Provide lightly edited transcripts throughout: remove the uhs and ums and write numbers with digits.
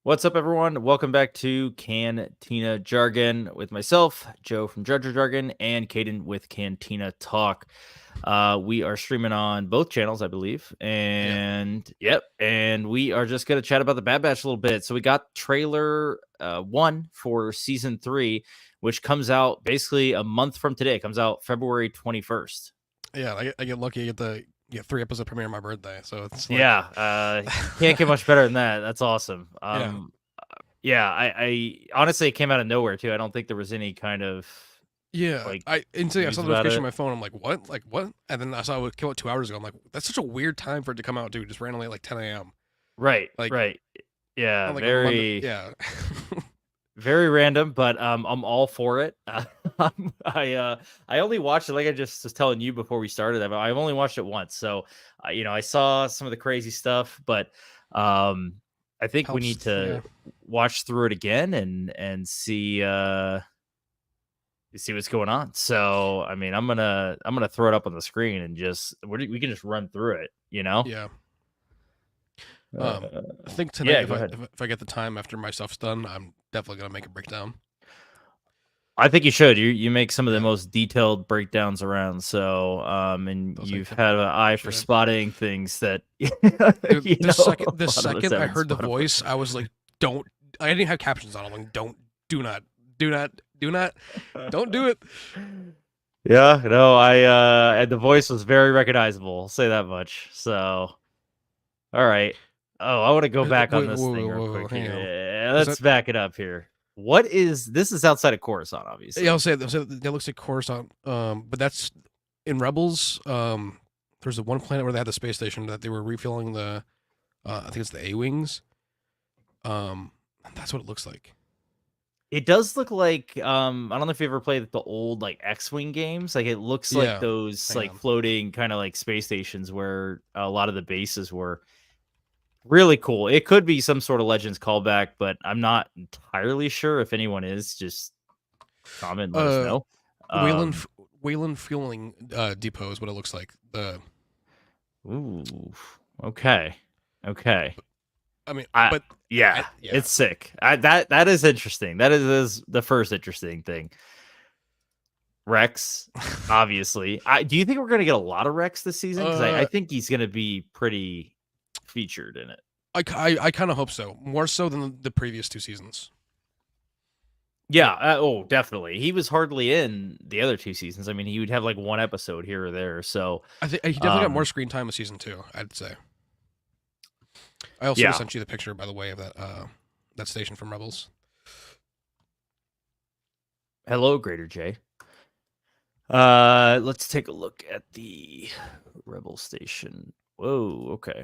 What's up, everyone? Welcome back to Cantina Jargon with myself, Joe from Jargon, and Caden with Cantina Talk. We are streaming on both channels, I believe, Yeah. and we are just gonna chat about the Bad Batch a little bit. So we got trailer 1 for season 3, which comes out basically a month from today. It comes out February 21st. Yeah, I get lucky. I get 3 episode premiere on my birthday, so it's like, Yeah, can't get much better than that. That's awesome. yeah, Yeah, I honestly, it came out of nowhere too. I don't think there was any kind of yeah. like I Instantly I saw news the about notification on it. my phone. I'm like, what? Like what? And then I saw it came out 2 hours ago. I'm like, that's such a weird time for it to come out, dude. Just randomly at like 10 a.m. Right, Like right. Yeah, on like a Monday. very Yeah, very random, but I'm all for it. I only watched it, like I just was telling you before we started. I've only watched it once, so I saw some of the crazy stuff, but um, I think we need helps. to Yeah, watch through it again and see what's going on. So, I mean, I'm gonna throw it up on the screen and just we can just run through it, you know? yeah. Uh, I think tonight yeah, if go I ahead. if I get the time after my stuff's done, I'm definitely gonna make a breakdown. I think you should. You make some of the Yeah, most detailed breakdowns around. So, and those like you've had an eye for should. spotting things that Dude, you the know second a the lot of us second I haven't heard the spotted before. voice, I was like, don't. I didn't have captions on. I'm like, do not, do not, do not, don't do it. Yeah, no, and the voice was very recognizable. I'll say that much. So, all right. Oh, I want to go back on Wait, this thing real quick hang here. on. Yeah, Is let's that? back it up here. What is this? Is outside of Coruscant, Yeah, obviously. I'll say that looks like Coruscant. But that's in Rebels. There's the one planet where they had the space station that they were refilling the. I think it's the A wings. That's what it looks like. It does look like I don't know if you ever played the old like X-Wing games. Like it looks like Yeah. those Hang like on. floating kind of like space stations where a lot of the bases were really cool. It could be some sort of Legends callback, but I'm not entirely sure. If anyone is, just comment and let us Uh, know. Wayland Um, Wayland fueling depot is what it looks like. ooh, okay, okay. I mean, I but Yeah, yeah. it's sick. That is interesting. That is the first interesting thing. Rex, obviously. Do you think we're gonna get a lot of Rex this season? Because I uh, think he's gonna be pretty featured in it. I kind of hope so. More so than the previous 2 seasons. Yeah. Definitely. He was hardly in the other 2 seasons. I mean, he would have like one episode here or there. So, I think he definitely got more um, screen time with season 2. I'd say. I also just yeah. sent you the picture, by the way, of that station from Rebels. Hello, Greater J. Let's take a look at the Rebel Station. Whoa. Okay.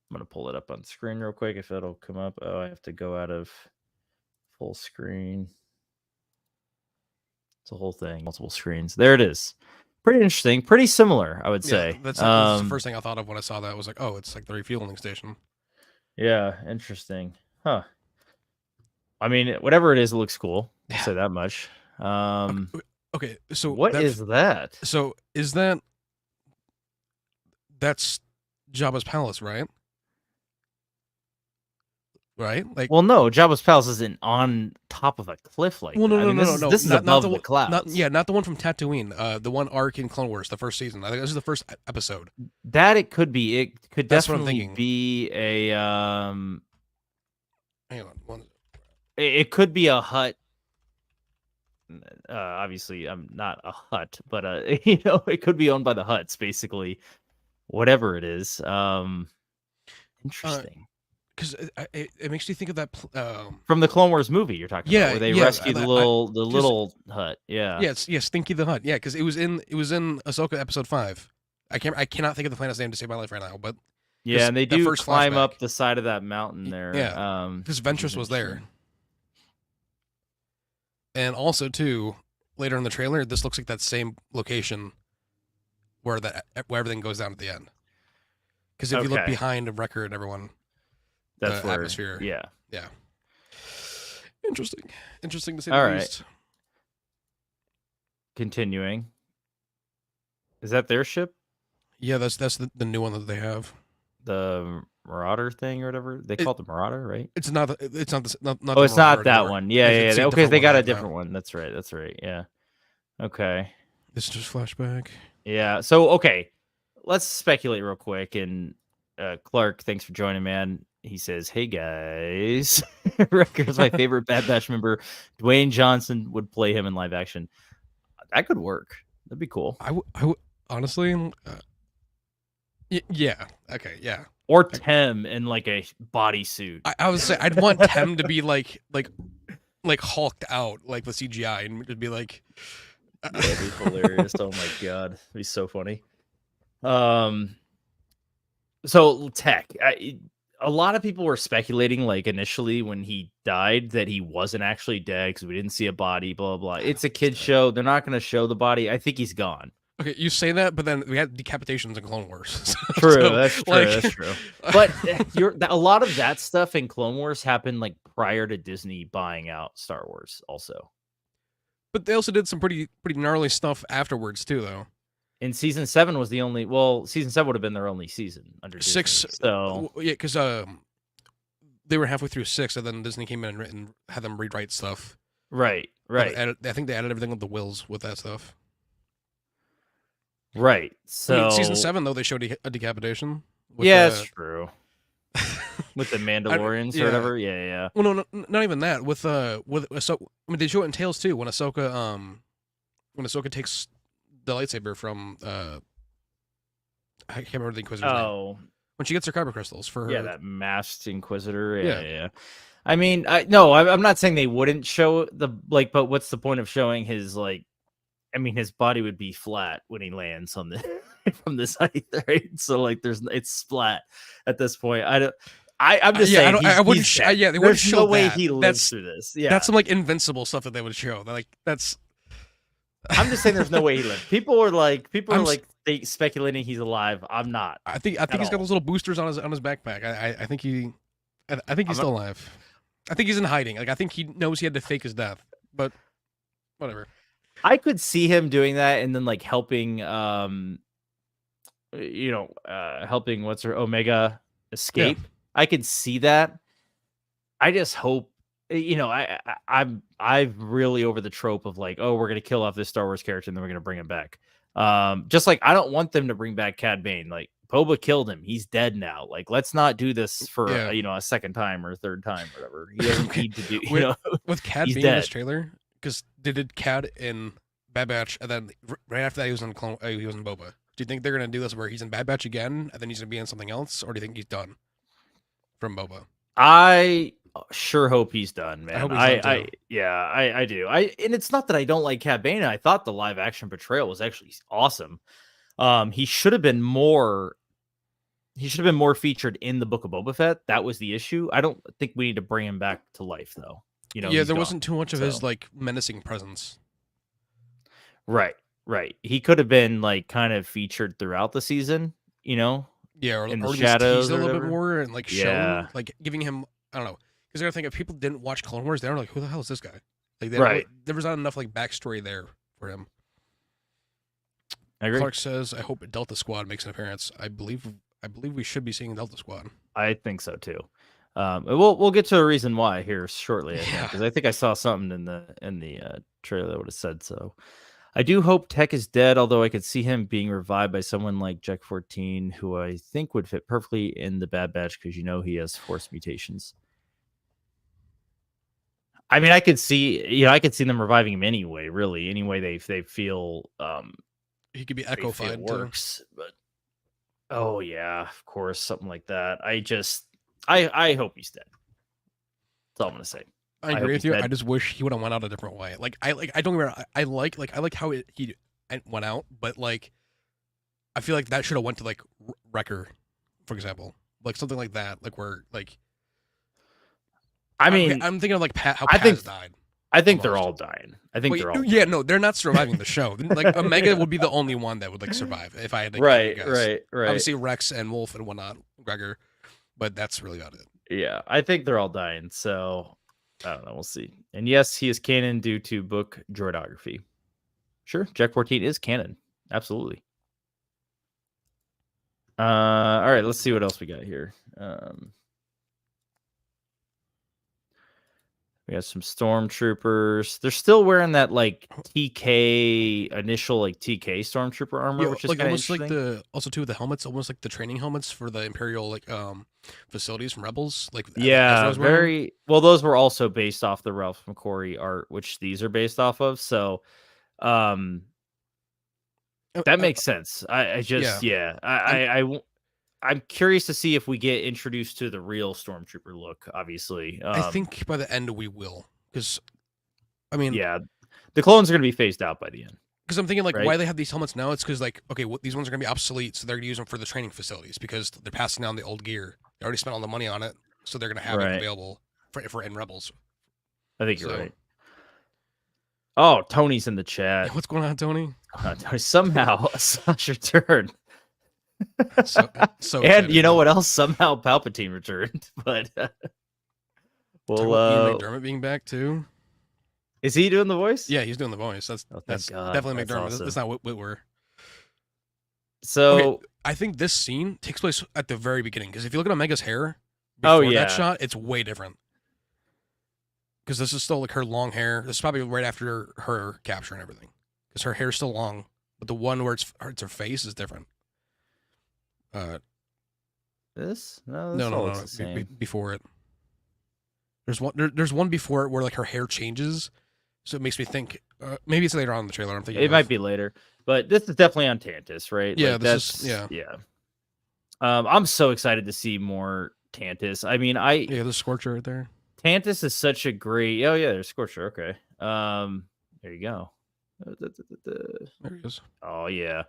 I'm gonna pull it up on screen real quick if it'll come up. Oh, I have to go out of full screen. It's a whole thing, multiple screens. There it is. Pretty interesting, pretty similar, I would Yeah, say. that's the first thing I thought of when I saw that. I was like, oh, it's like the refueling station. Yeah, interesting. Huh. I mean, whatever it is, it looks cool. I'll Yeah. say that much. Okay. So What is that? is that's Jabba's palace, right? Right? Like, Well, no, Jabba's palace isn't on top of a cliff like well, that. no, I no, mean, no, this no, is no, this is not above the the not clouds. not the one from Tatooine. The one arc in Clone Wars, the first season. I think this is the first episode. That it could be. It could That's what I'm definitely thinking. be a Hang on, it could be a hut. Obviously, I'm not a hut, but it could be owned by the Huts, basically. Whatever it is. Interesting. because it makes you think of that. From the Clone Wars movie you're talking about, Yeah, where they yeah. rescue I the just little hut. Yeah. yeah, Stinky the Hut. Yeah, because it was in Ahsoka episode 5. I cannot think of the planet's name to save my life right now, but Yeah, because and they that do first climb flashback, up the side of that mountain there. yeah, because Which is Ventress was there, interesting. and also too later in the trailer, this looks like that same location where everything goes down at the end. Because if you look Okay. behind a record, everyone, That's the where atmosphere, yeah. yeah, interesting to say All the right. least. Continuing. Is that their ship? Yeah, that's the new one that they have. The Marauder thing or whatever they call it, the Marauder, right? It's not. It's not. Not Oh, the it's not Marauder that anymore. one. Yeah, It's a Okay, different they one got a have now. different one. That's right. That's right. Yeah. Okay. This is just flashback. Yeah. So okay, let's speculate real quick. And Clark, thanks for joining, man. He says, "Hey guys, Wrecker's my favorite Bad Batch member. Dwayne Johnson would play him in live action. That could work. That'd be cool. I would honestly. Yeah. Okay. Yeah. Or Tem in like a bodysuit. I would say I'd want Tem to be like hulked out like the CGI and it'd be like. That'd be hilarious. Oh my god, it'd be so funny. So Tech, a lot of people were speculating, like initially when he died, that he wasn't actually dead because we didn't see a body. Blah blah. It's a kid show. They're not going to show the body. I think he's gone. Okay, you say that, but then we had decapitations in Clone Wars. True, So, that's true. like- That's true. But a lot of that stuff in Clone Wars happened like prior to Disney buying out Star Wars, also. But they also did some pretty gnarly stuff afterwards too, though. And season 7 was the only. Well, season 7 would have been their only season under Disney, 6. So Yeah, because they were halfway through 6, and then Disney came in and had them rewrite stuff. right. I think they added everything with the wills with that stuff. Right. So I mean, season 7 though they showed a decapitation. Yeah, that's true. With the Mandalorians or yeah. whatever. Yeah. Well, no, not even that. With Ahsoka, I mean, they show it in Tales too. When Ahsoka takes the lightsaber from I can't remember the Inquisitor's name. When she gets her kyber crystals for her. Yeah, that masked Inquisitor. Yeah. I mean, I'm not saying they wouldn't show the but what's the point of showing his I mean, his body would be flat when he lands on the from this height, right? So it's splat at this point. I'm just saying. I wouldn't. They wouldn't show no way that. he lives through this. Yeah, that's some invincible stuff that they would show. That's. I'm just saying, there's no way he lived. People are speculating he's alive. I'm not. I think he's got those little boosters on his backpack. I think he's still alive. I think he's in hiding. I think he knows he had to fake his death, but whatever. I could see him doing that and then helping, helping what's her Omega escape. Yeah. I could see that. I just hope, I'm really over the trope of we're gonna kill off this Star Wars character and then we're gonna bring him back. Just I don't want them to bring back Cad Bane. Boba killed him. He's dead now. Let's not do this for a second time or a third time, or whatever. He doesn't need to do. With Cad Bane in this trailer. Because they did Cad in Bad Batch, and then right after that he was in Boba. Do you think they're gonna do this where he's in Bad Batch again, and then he's gonna be in something else, or do you think he's done from Boba? I sure hope he's done, man. I hope he's done too. I do. And it's not that I don't like Cad Bane. I thought the live action portrayal was actually awesome. He should have been more. He should have been more featured in the Book of Boba Fett. That was the issue. I don't think we need to bring him back to life, though. There wasn't too much of his menacing presence. Right. He could have been kind of featured throughout the season, or in the or shadows a little bit more and yeah. shown, giving him, I don't know, because I think if people didn't watch Clone Wars, they're who the hell is this guy? There was not enough backstory there for him. I agree. Clark says, "I hope Delta Squad makes an appearance. I believe we should be seeing Delta Squad. I think so too. We'll get to a reason why here shortly, because I think I saw something in the trailer that would have said so. I do hope Tech is dead, although I could see him being revived by someone like Jack 14, who I think would fit perfectly in the Bad Batch because he has Force mutations. I mean, I could see them reviving him anyway. Really, any way they feel. He could be echo-fied works, but oh yeah, of course, something like that. I hope he's dead. That's all I'm gonna say. I agree with you. Dead. I just wish he would have went out a different way. I don't remember. I like how he went out, but I feel like that should have went to Wrecker, for example, something like that, where I mean, I'm thinking of how Paz died. I think they're all dying. I think they're all. Yeah, no, they're not surviving the show. Omega would be the only one that would survive if I had to. Right. Obviously, Rex and Wolf and whatnot, Gregor, but that's really about it. Yeah, I think they're all dying. So I don't know. We'll see. And yes, he is canon due to book droidography. Sure, Jack 14 is canon. Absolutely. All right, let's see what else we got here. We got some stormtroopers. They're still wearing that like TK initial like TK stormtrooper armor, Yeah, which is like kind of almost like interesting. the also too with the helmets, almost like the training helmets for the Imperial like facilities from Rebels, like Yeah, Ezra's wearing. very well. Those were also based off the Ralph McQuarrie art, which these are based off of. So, um, Uh, that uh, makes sense. I just yeah, yeah, I'm I'm curious to see if we get introduced to the real stormtrooper look. Obviously, I think by the end we will, because I mean, yeah, the clones are going to be phased out by the end, because I'm thinking like right? why they have these helmets now. It's because like okay, these ones are gonna be obsolete, so they're gonna use them for the training facilities because they're passing down the old gear. They already spent all the money on it, so they're gonna have it Right. available for if we're in Rebels. I think you're So right. Oh, Tony's in the yeah, chat. what's going on, Tony? Tony, somehow Sasha returned, So and you exciting. know what else? Somehow Palpatine returned, but Talk well, about Ian McDermott being back too. is he doing the voice? Yeah, he's doing the voice. That's Oh, thank that's God. definitely That's McDermott. awesome. That's not Whitwer. Okay, So, I think this scene takes place at the very beginning because if you look at Omega's hair oh before that yeah, shot, it's way different. Because this is still like her long hair. This is probably right after her capture and everything. Because her hair's still long, but the one where it's her face is different. this no, this No, all no, looks no. the same. Before it, there's one before it where like her hair changes, so it makes me think maybe it's later on in the trailer. I'm thinking It might of. be later, but this is definitely on Tantus, right? Yeah, Like this is that's yeah, yeah. I'm so excited to see more Tantus. I mean, yeah. The Scorcher right there. Tantus is such a great. Oh yeah, there's Scorcher. Okay. There you go. There he is. Oh yeah.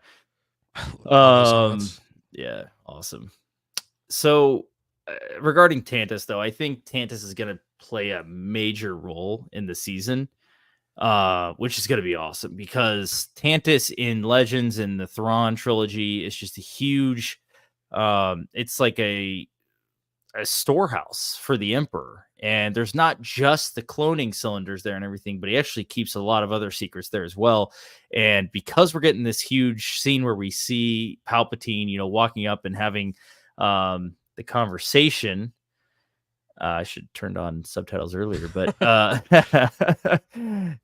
Love those Um, helmets. yeah, awesome. So, regarding Tantus, though, I think Tantus is going to play a major role in the season, which is going to be awesome because Tantus in Legends and the Thrawn trilogy is just a huge. It's like a storehouse for the Emperor, and there's not just the cloning cylinders there and everything, but he actually keeps a lot of other secrets there as well. And because we're getting this huge scene where we see Palpatine, walking up and having the conversation. I should have turned on subtitles earlier, but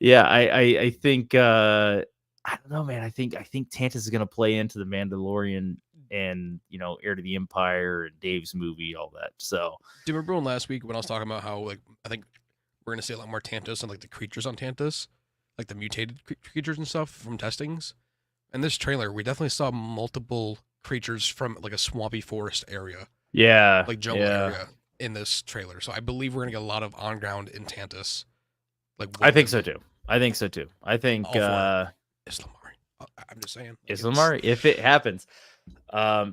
yeah, I think I don't know, man. I think Tantus is gonna play into the Mandalorian and Heir to the Empire and Dave's movie, all that. So Do you remember when last week when I was talking about how like I think we're gonna see a lot more Tantus and like the creatures on Tantus, like the mutated creatures and stuff from testings? In this trailer, we definitely saw multiple creatures from like a swampy forest area, yeah, like jungle yeah, area in this trailer. So I believe we're gonna get a lot of on ground in Tantus, like I think woodland. so too. I think so too. I think All for it. Islamari. I'm just saying. Like, Islamari, if it happens,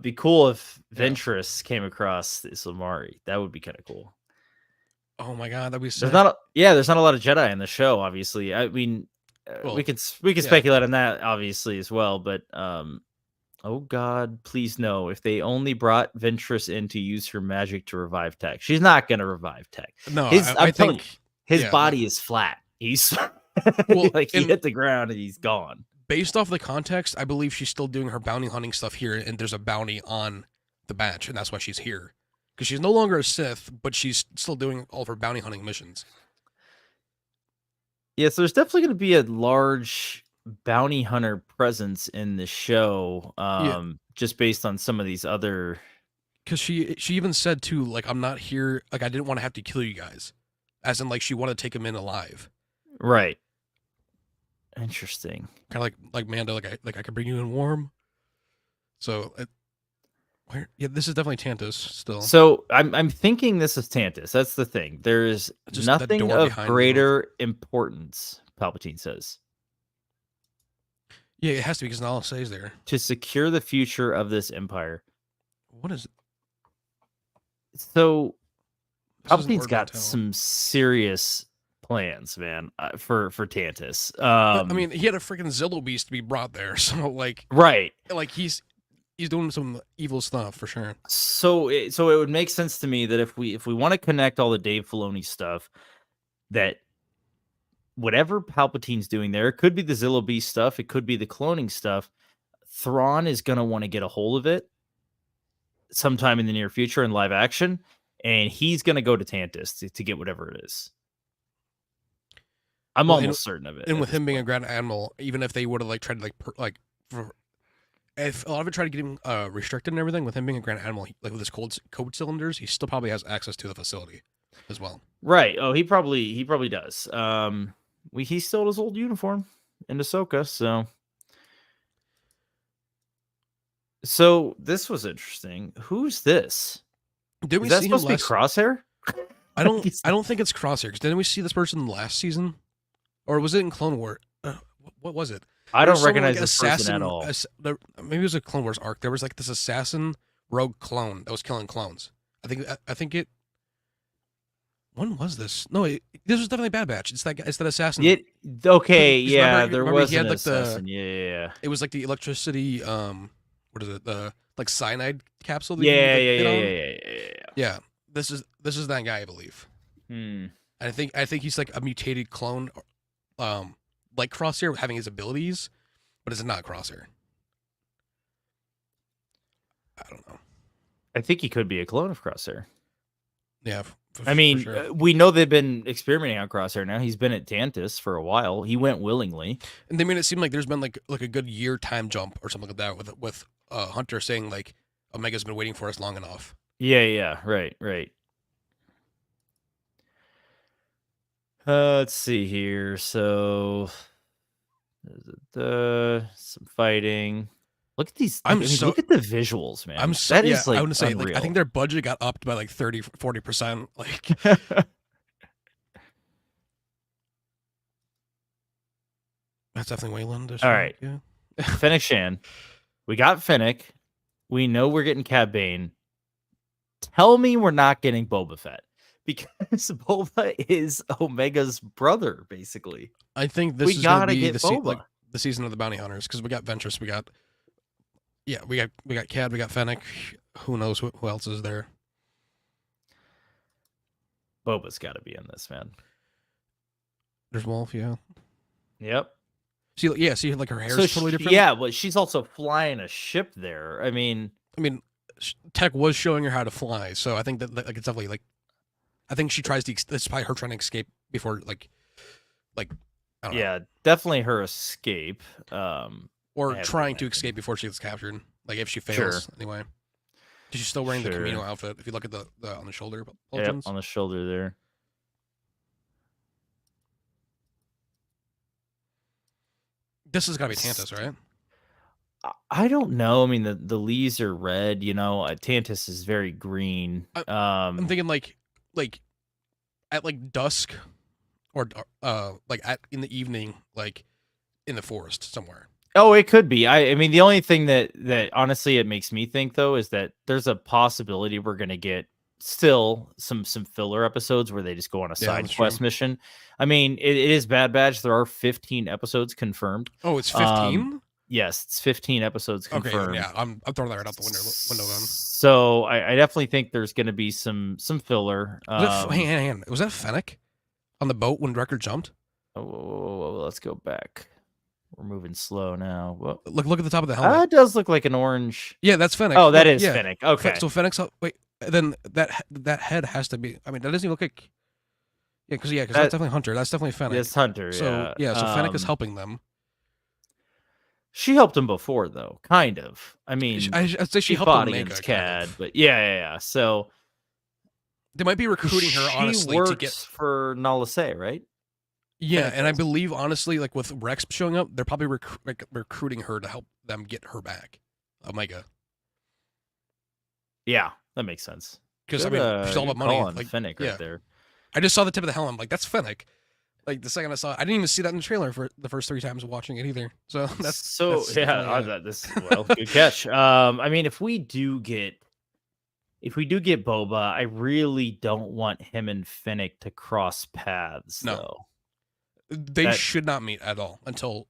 be cool if yeah. Ventress came across Islamari. That would be kind of cool. Oh my god, that'd be There's sick. not, there's not a lot of Jedi in the show. Obviously, I mean, we Well, could yeah. speculate on that obviously as well. But oh God, please no! If they only brought Ventress in to use her magic to revive Tech, she's not gonna revive Tech. No, I I'm telling you, think his yeah. body is flat. He's Well, like he in hit the ground and he's gone. based off the context, I believe she's still doing her bounty hunting stuff here, and there's a bounty on the batch, and that's why she's here. Because she's no longer a Sith, but she's still doing all of her bounty hunting missions. Yes, there's definitely going to be a large bounty hunter presence in the show, Yeah, just based on some of these other. because she even said too, like I'm not here, like I didn't want to have to kill you guys, as in like she wanted to take him in alive, Right. Interesting. kind of like Mando, like I could bring you in warm. So yeah, this is definitely Tantus still. So I'm thinking this is Tantus. That's the thing. There's Just that nothing door of behind you. greater importance, Palpatine says, Yeah, it has to be because Nala stays there. to secure the future of this empire. What is it? So This is an Palpatine's Ord got Mantell. some serious plans, man, for Tantus. I mean, he had a freaking Zillow beast to be brought there, so Right. like he's doing some evil stuff for sure. So it would make sense to me that if we want to connect all the Dave Filoni stuff, that whatever Palpatine's doing there, it could be the Zillow Beast stuff, it could be the cloning stuff. Thrawn is gonna want to get a hold of it sometime in the near future in live action, and he's gonna go to Tantus to get whatever it is. I'm almost certain of it. And with him being a Grand Admiral, even if they would have like tried to if a lot of it tried to get him restricted and everything, with him being a Grand Admiral, like with his code cylinders, he still probably has access to the facility as well. Right. Oh, he probably does. He still has his old uniform in Ahsoka, so this was interesting. Who's this? Did we Is that see supposed him to be Crosshair? I don't think it's Crosshair, because didn't we see this person last season, or was it in Clone Wars? What was it? I don't recognize this person at all. Maybe it was a Clone Wars arc. There was like this assassin rogue clone that was killing clones. I think it. When was this? No, this was definitely Bad Batch. It's that guy. It's that assassin. Okay, yeah, remember, there was he had an like assassin. Yeah. It was like the electricity. What is it? The like cyanide capsule. That yeah. This is that guy, I believe. And I think he's like a mutated clone, like Crosshair, having his abilities, but it's not Crosshair. I don't know. I think he could be a clone of Crosshair. Yeah. I mean, sure. We know they've been experimenting on Crosshair now. He's been at Tantus for a while. He went willingly. And they made it seem like there's been like a good year time jump or something like that with Hunter saying like Omega's been waiting for us long enough. Yeah, right. Let's see here. So some fighting. Look at these. Look at the visuals, man. I want to say, like, I think their budget got upped by like 30-40%. Like, that's definitely Wayland. All right, yeah. Fennec Shan. We got Fennec. We know we're getting Cad Bane. Tell me we're not getting Boba Fett, because Boba is Omega's brother, basically. I think this is going to be the season of the bounty hunters, because we got Ventress, we got Cad, we got Fennec. Who knows who else is there? Boba's got to be in this, man. There's Wolf, yeah. Yep. See, like her hair is totally different. Yeah, well, she's also flying a ship there. I mean, Tech was showing her how to fly, so I think that like it's definitely like, I think she tries to. That's probably her trying to escape before like. I don't know. Yeah, definitely her escape. Or trying to escape before she gets captured. Like if she fails, anyway. She's still wearing the Camino outfit. If you look at the on the shoulder. Yep, on the shoulder there. This has got to be Tantus, right? I don't know. I mean, the leaves are red. Tantus is very green. I'm thinking like at like dusk, or like in the evening, like in the forest somewhere. Oh, it could be. I mean, the only thing that honestly it makes me think though is that there's a possibility we're gonna get still some filler episodes where they just go on a side quest mission. I mean, it is Bad Batch. There are 15 episodes confirmed. Oh, it's 15. Yes, it's 15 episodes confirmed. Okay, yeah, I'm throwing that right out the window then. So I definitely think there's going to be some filler. Was that Fennec on the boat when Wrecker jumped? Oh, let's go back. We're moving slow now. Whoa. Look at the top of the helmet. It does look like an orange. Yeah, that's Fennec. Oh, that is Fennec. Okay. So Fennec's wait. Then that head has to be. I mean, that doesn't even look like. Yeah, because that's definitely Hunter. That's definitely Fennec. It's Hunter. So so Fennec is helping them. She helped him before, though, kind of. I mean, I'd say she helped fought Omega, against Cad, but yeah. So they might be recruiting her honestly works to get for Nala Se, right? Yeah, and I believe honestly, like with Rex showing up, they're probably recruiting her to help them get her back, Omega. Yeah, that makes sense. Because I mean, she's all about money. Like Fennec right there. I just saw the tip of the helm. I'm like, that's Fennec. Like the second I saw it, I didn't even see that in the trailer for the first 3 times watching it either. So that's good catch. I mean, if we do get Boba, I really don't want him and Fennec to cross paths. No. Though. They should not meet at all until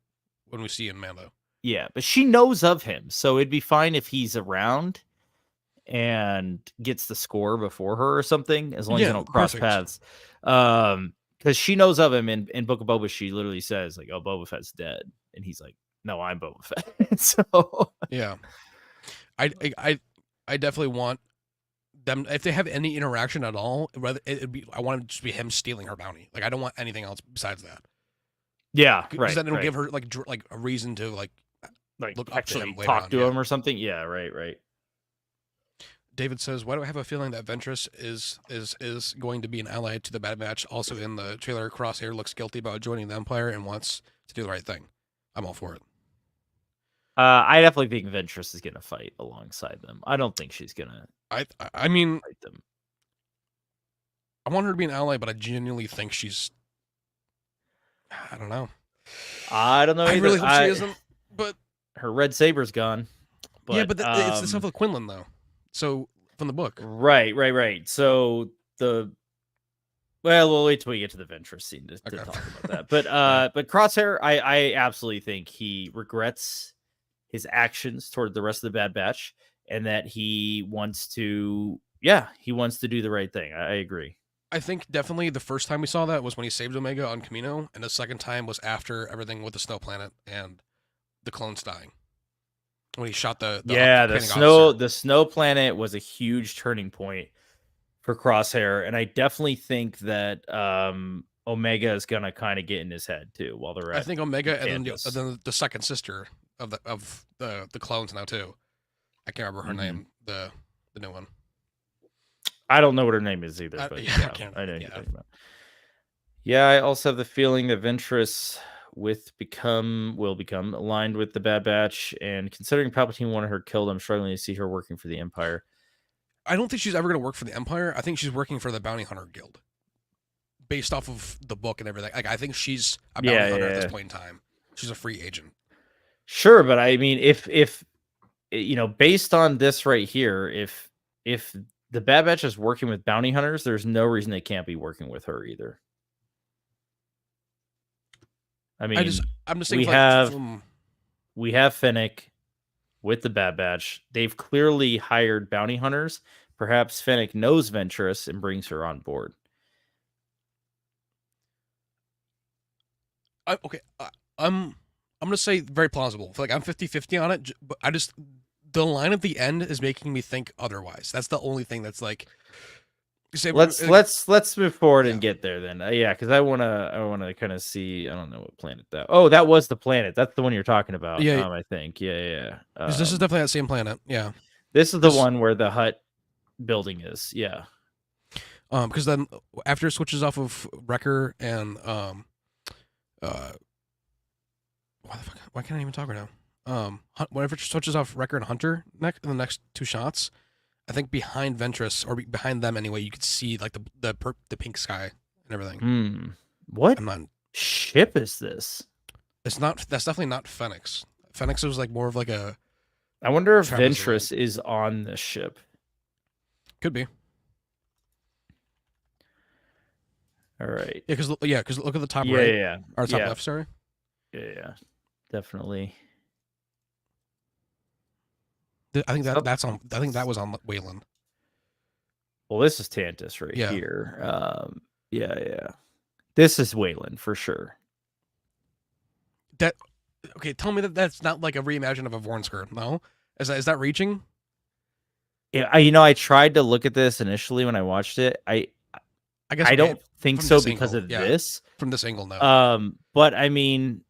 when we see in Mando. Yeah, but she knows of him, so it'd be fine if he's around and gets the score before her or something, as long as they don't cross paths. Because she knows of him in Book of Boba, she literally says like, "Oh, Boba Fett's dead," and he's like, "No, I'm Boba Fett." So yeah, I I definitely want them, if they have any interaction at all, rather it'd be, I want it to just be him stealing her bounty. Like I don't want anything else besides that. Yeah, Because right, then it'll right. give her like a reason to like Like look up to actually him later talk on. to Yeah. him or something. Yeah, right, right. David says, "Why do I have a feeling that Ventress is going to be an ally to the Bad Batch?" Also in the trailer, Crosshair looks guilty about joining the Empire and wants to do the right thing. I'm all for it. I definitely think Ventress is gonna fight alongside them. I don't think she's gonna I mean, fight them. I want her to be an ally, but I genuinely think she's. I don't know. I don't know I either. really hope she isn't. But her red saber's gone. But yeah, but it's the stuff with Quinlan though. So from the book, right. So we'll wait till we get to the Ventress scene to okay. talk about that. But Crosshair, I absolutely think he regrets his actions toward the rest of the Bad Batch, and that he wants to do the right thing. I agree. I think definitely the first time we saw that was when he saved Omega on Camino, and the second time was after everything with the snow planet and the clones dying. When he shot the snow planet was a huge turning point for Crosshair, and I definitely think that Omega is gonna kind of get in his head too while they're at. I think Omega and then the second sister of the clones now too. I can't remember her name. The new one. I don't know what her name is either. But I know you're talking about. Yeah, I also have the feeling that Ventress will become aligned with the Bad Batch, and considering Palpatine wanted her killed, I'm struggling to see her working for the Empire. I don't think she's ever going to work for the Empire. I think she's working for the Bounty Hunter Guild, based off of the book and everything. Like I think she's a bounty hunter at this point in time. She's a free agent. Sure, but I mean, if based on this right here, if the Bad Batch is working with bounty hunters, there's no reason they can't be working with her either. I mean, I'm just saying we have Fennec with the Bad Batch. They've clearly hired bounty hunters. Perhaps Fennec knows Ventress and brings her on board. I'm gonna say very plausible. Like I'm 50-50 on it, but the line at the end is making me think otherwise. That's the only thing that's like. Let's move forward and get there then. Because I wanna kind of see. I don't know what planet that. Oh, that was the planet. That's the one you're talking about. Yeah, I think. Yeah. This is definitely that same planet. Yeah. This is the one where the hut building is. Yeah. Because then after it switches off of Wrecker and why can't I even talk right now? Whenever it switches off Wrecker and Hunter in the next two shots, I think behind Ventress or behind them anyway, you could see like the pink sky and everything. What ship is this? It's not. That's definitely not Fennec's. Fennec's was like more of like a. I wonder if Ventress is on this ship. Could be. All right. Because look at the top right. Or top left. Sorry. Yeah. Definitely. I think that's on. I think that was on Wayland. Well, this is Tantus right here. Yeah. This is Wayland for sure. Tell me that's not like a reimagining of a Vornsker. No, is that reaching? Yeah, I tried to look at this initially when I watched it. I guess I don't think so because of this. From this angle, no. But I mean,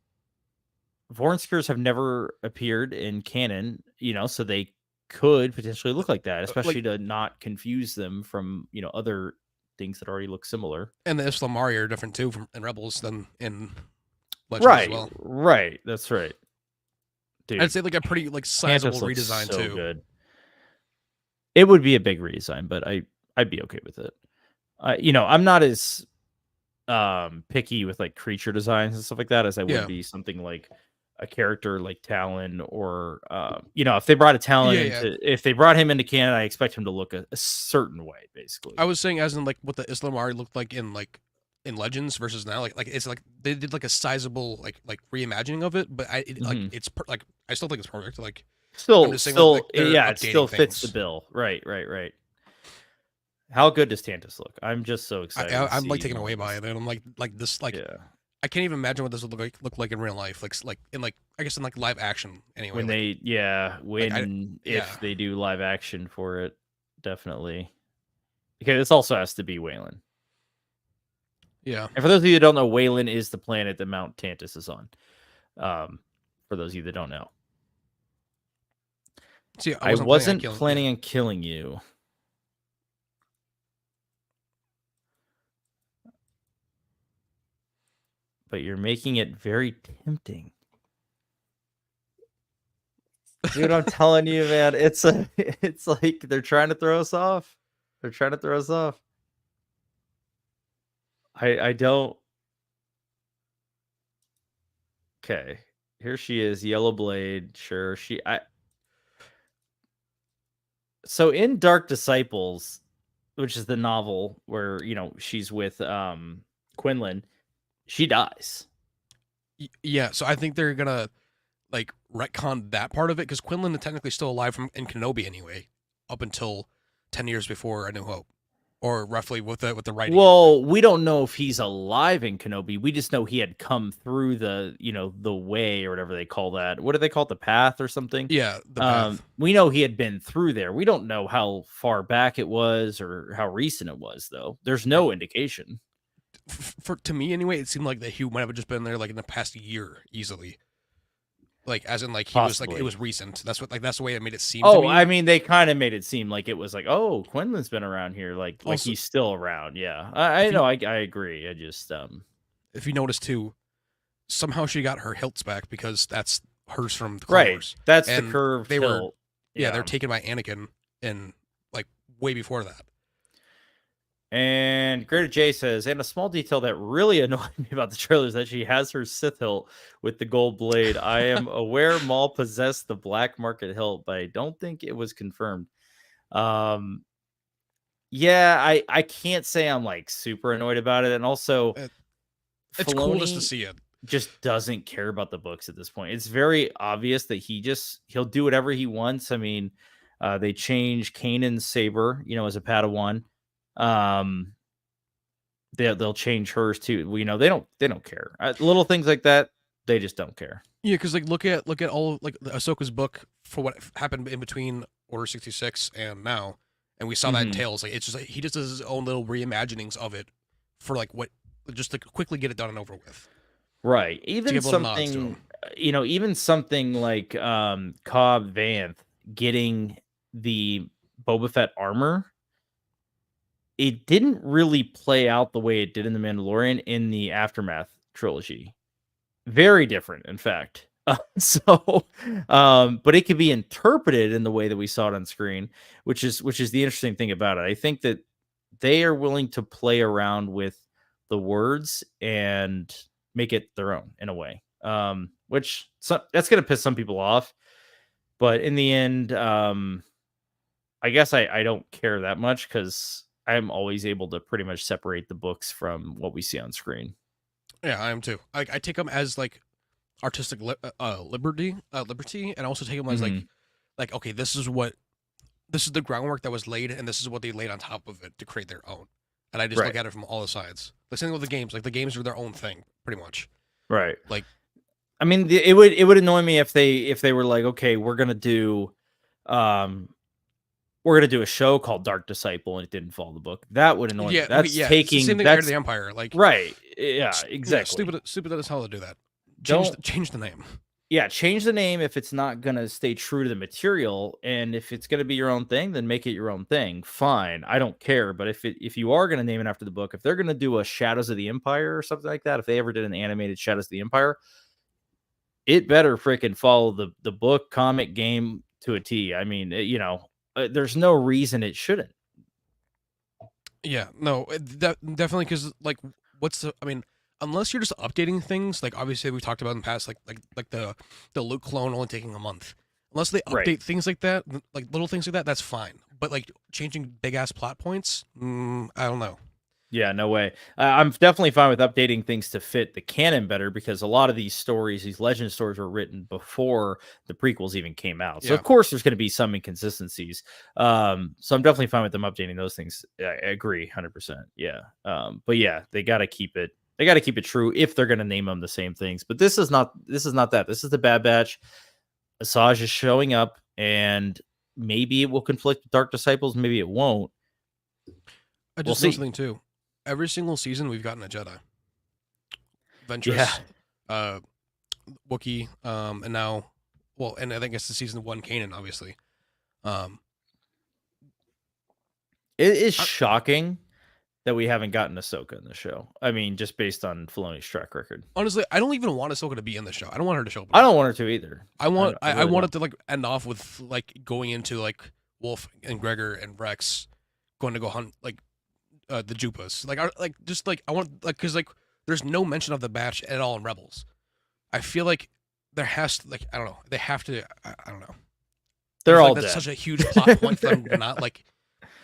Vornskers have never appeared in canon, so they could potentially look like that, especially to not confuse them from other things that already look similar. And the Islamari are different too in Rebels than in Legends as well. Right. That's right. Dude, I'd say like a pretty sizable redesign too. Good. It would be a big redesign, but I'd be okay with it. I'm not as picky with like creature designs and stuff like that as I would be something like a character like Talon or if they brought a Talon if they brought him into canon, I expect him to look a certain way, basically. I was saying as in like what the Islamari looked like in Legends versus now, like it's like they did like a sizable like reimagining of it, but I still think it's perfect. Like it still fits the bill. Right. How good does Tantus look? I'm just so excited. I'm like taken away by it, and I'm like this I can't even imagine what this would look like in real life. Like in like I guess in like live action anyway. When Like they, yeah, like I when yeah if they do live action for it, definitely. Because this also has to be Wayland. yeah. And for those of you that don't know, Wayland is the planet that Mount Tantus is on. For those of you that don't know. See, I wasn't wasn't planning on killing you. But you're making it very tempting. Dude, I'm telling you, man, it's like they're trying to throw us off. They're trying to throw us off. I don't. Okay, here she is, Yellow Blade. Sure, So in Dark Disciples, which is the novel where she's with Quinlan, she dies. Yeah, so I think they're gonna like retcon that part of it because Quinlan is technically still alive in Kenobi anyway, up until 10 years before A New Hope, or roughly with the writing. Well, we don't know if he's alive in Kenobi. We just know he had come through the way or whatever they call that. What do they call it? The path or something? Yeah, the path. We know he had been through there. We don't know how far back it was or how recent it was, though. There's no indication. To me anyway, it seemed like that he might have just been there like in the past year easily. Like as in like he was like it was recent. That's the way it made it seem to me. I mean, they kind of made it seem like it was like, oh, Quinlan's been around here, like he's still around. Yeah. I know, I agree. I just if you notice too, somehow she got her hilts back because that's hers from the Clone Wars. That's the curved hilt. They're taken by Anakin and like way before that. And Greta J says, and a small detail that really annoyed me about the trailer is that she has her Sith hilt with the gold blade. I am aware Maul possessed the black market hilt, but I don't think it was confirmed. Yeah, I can't say I'm like super annoyed about it. And also, it's cool just to see it. Just doesn't care about the books at this point. It's very obvious that he'll do whatever he wants. I mean, they change Kanan's saber, as a Padawan. They'll change hers too. They don't care. Little things like that, they just don't care. Yeah, because like look at all like Ahsoka's book for what happened in between Order 66 and now, and we saw that in Tales. Like it's just like he just does his own little reimaginings of it for like what just to quickly get it done and over with. Right. Even something even something like Cobb Vanth getting the Boba Fett armor. It didn't really play out the way it did in The Mandalorian in the Aftermath trilogy. Very different, in fact. But it could be interpreted in the way that we saw it on screen, which is the interesting thing about it. I think that they are willing to play around with the words and make it their own in a way. That's going to piss some people off, but in the end, I guess I don't care that much because I'm always able to pretty much separate the books from what we see on screen. Yeah, I am too. I take them as like artistic liberty, and also take them as like okay, this is the groundwork that was laid, and this is what they laid on top of it to create their own. And I just look at it from all the sides. The same with the games. Like the games are their own thing, pretty much. Right. Like, I mean, it would annoy me if they were like, okay, we're gonna do a show called Dark Disciple and it didn't follow the book. That would annoy me. That's taking it's the same thing with the Empire. Like right. Yeah, exactly. Yeah, stupid as hell to do that. Change the name. Yeah, change the name if it's not gonna stay true to the material, and if it's gonna be your own thing, then make it your own thing. Fine, I don't care. But if you are gonna name it after the book, if they're gonna do a Shadows of the Empire or something like that, if they ever did an animated Shadows of the Empire, it better freaking follow the book, comic, game to a T. I mean, there's no reason it shouldn't. Yeah, no, definitely because like, unless you're just updating things, like obviously we talked about in the past, like the Luke clone only taking a month. Unless they update things like that, like little things like that, that's fine. But like changing big ass plot points, I don't know. Yeah, no way. I'm definitely fine with updating things to fit the canon better because a lot of these stories, these legend stories, were written before the prequels even came out. So of course there's going to be some inconsistencies. So I'm definitely fine with them updating those things. I agree, 100%. Yeah. But yeah, they got to keep it. They got to keep it true if they're going to name them the same things. But this is not that. This is the Bad Batch. Asajj is showing up, and maybe it will conflict with Dark Disciples. Maybe it won't. I just know something too. Every single season, we've gotten a Jedi. Ventress, Wookiee, and now, well, and I think it's the season 1 Kanan, obviously. It is shocking that we haven't gotten Ahsoka in the show. I mean, just based on Filoni's track record. Honestly, I don't even want Ahsoka to be in the show. I don't want her to show up. I don't want her to either. I want it to like end off with like going into like Wolf and Gregor and Rex going to go hunt like the Jupas. I want like because like there's no mention of the Batch at all in Rebels. I feel like there has to I don't know. They have to. I don't know. They're all that's dead. Such a huge plot point for them to not like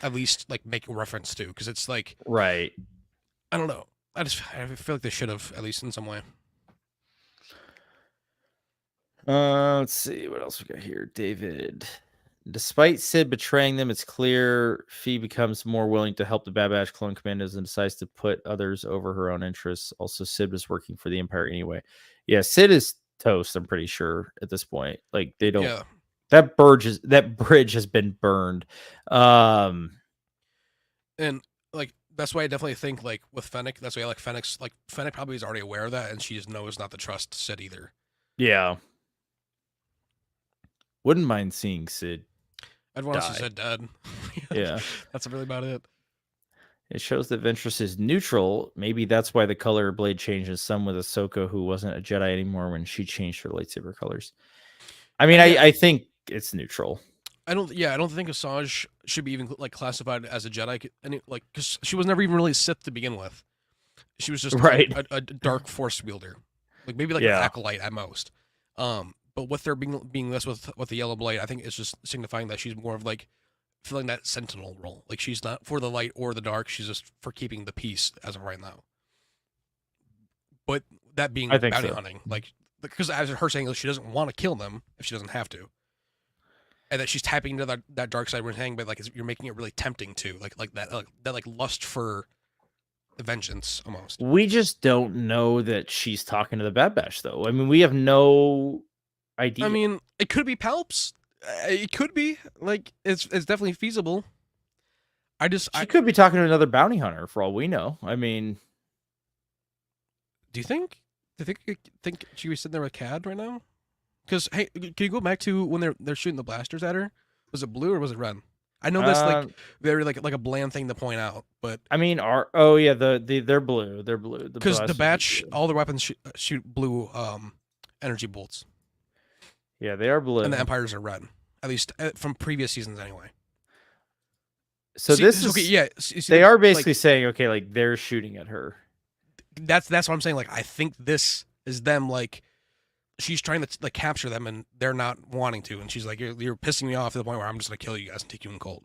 at least like make a reference to, because it's like right. I don't know. I feel like they should have, at least in some way. Let's see what else we got here. David. Despite Sid betraying them, it's clear Fee becomes more willing to help the Bad Batch clone commandos and decides to put others over her own interests. Also, Sid was working for the Empire anyway. Yeah, Sid is toast, I'm pretty sure, at this point. Like, they don't... Yeah. That bridge has been burned. And, like, that's why I definitely think, like, with Fennec, that's why I like Fennec's... Like, Fennec probably is already aware of that, and she just knows not to trust Sid either. Yeah. Wouldn't mind seeing Sid. I'd want to see Sid dead. Yeah. That's really about it. It shows that Ventress is neutral. Maybe that's why the color blade changes some with Ahsoka, who wasn't a Jedi anymore when she changed her lightsaber colors. I mean, I think it's neutral. I don't think Asajj should be even like classified as a Jedi, like because she was never even really Sith to begin with. She was just a dark Force wielder, like maybe like an acolyte at most. But with her being this with the yellow blade, I think it's just signifying that she's more of like filling that sentinel role. Like she's not for the light or the dark; she's just for keeping the peace as of right now. But that being bounty hunting, like because as her saying she doesn't want to kill them if she doesn't have to. And that she's tapping into that dark side we're saying, but like you're making it really tempting too, like that lust for vengeance almost. We just don't know that she's talking to the Bad Batch, though. I mean, we have no idea. I mean, it could be Palps. It could be like it's definitely feasible. She could be talking to another bounty hunter for all we know. I mean, do you think she was sitting there with Cad right now? Because hey, can you go back to when they're shooting the blasters at her? Was it blue or was it red? I know that's like very like a bland thing to point out, but I mean, they're blue. They're blue because the Batch, all their weapons shoot blue energy bolts. Yeah, they are blue, and the Empires are red. At least from previous seasons, anyway. So this is okay. Yeah, they are basically saying okay, like they're shooting at her. That's what I'm saying. Like I think this is them like. She's trying to like capture them, and they're not wanting to. And she's like, "You're pissing me off to the point where I'm just gonna kill you guys and take you in cold."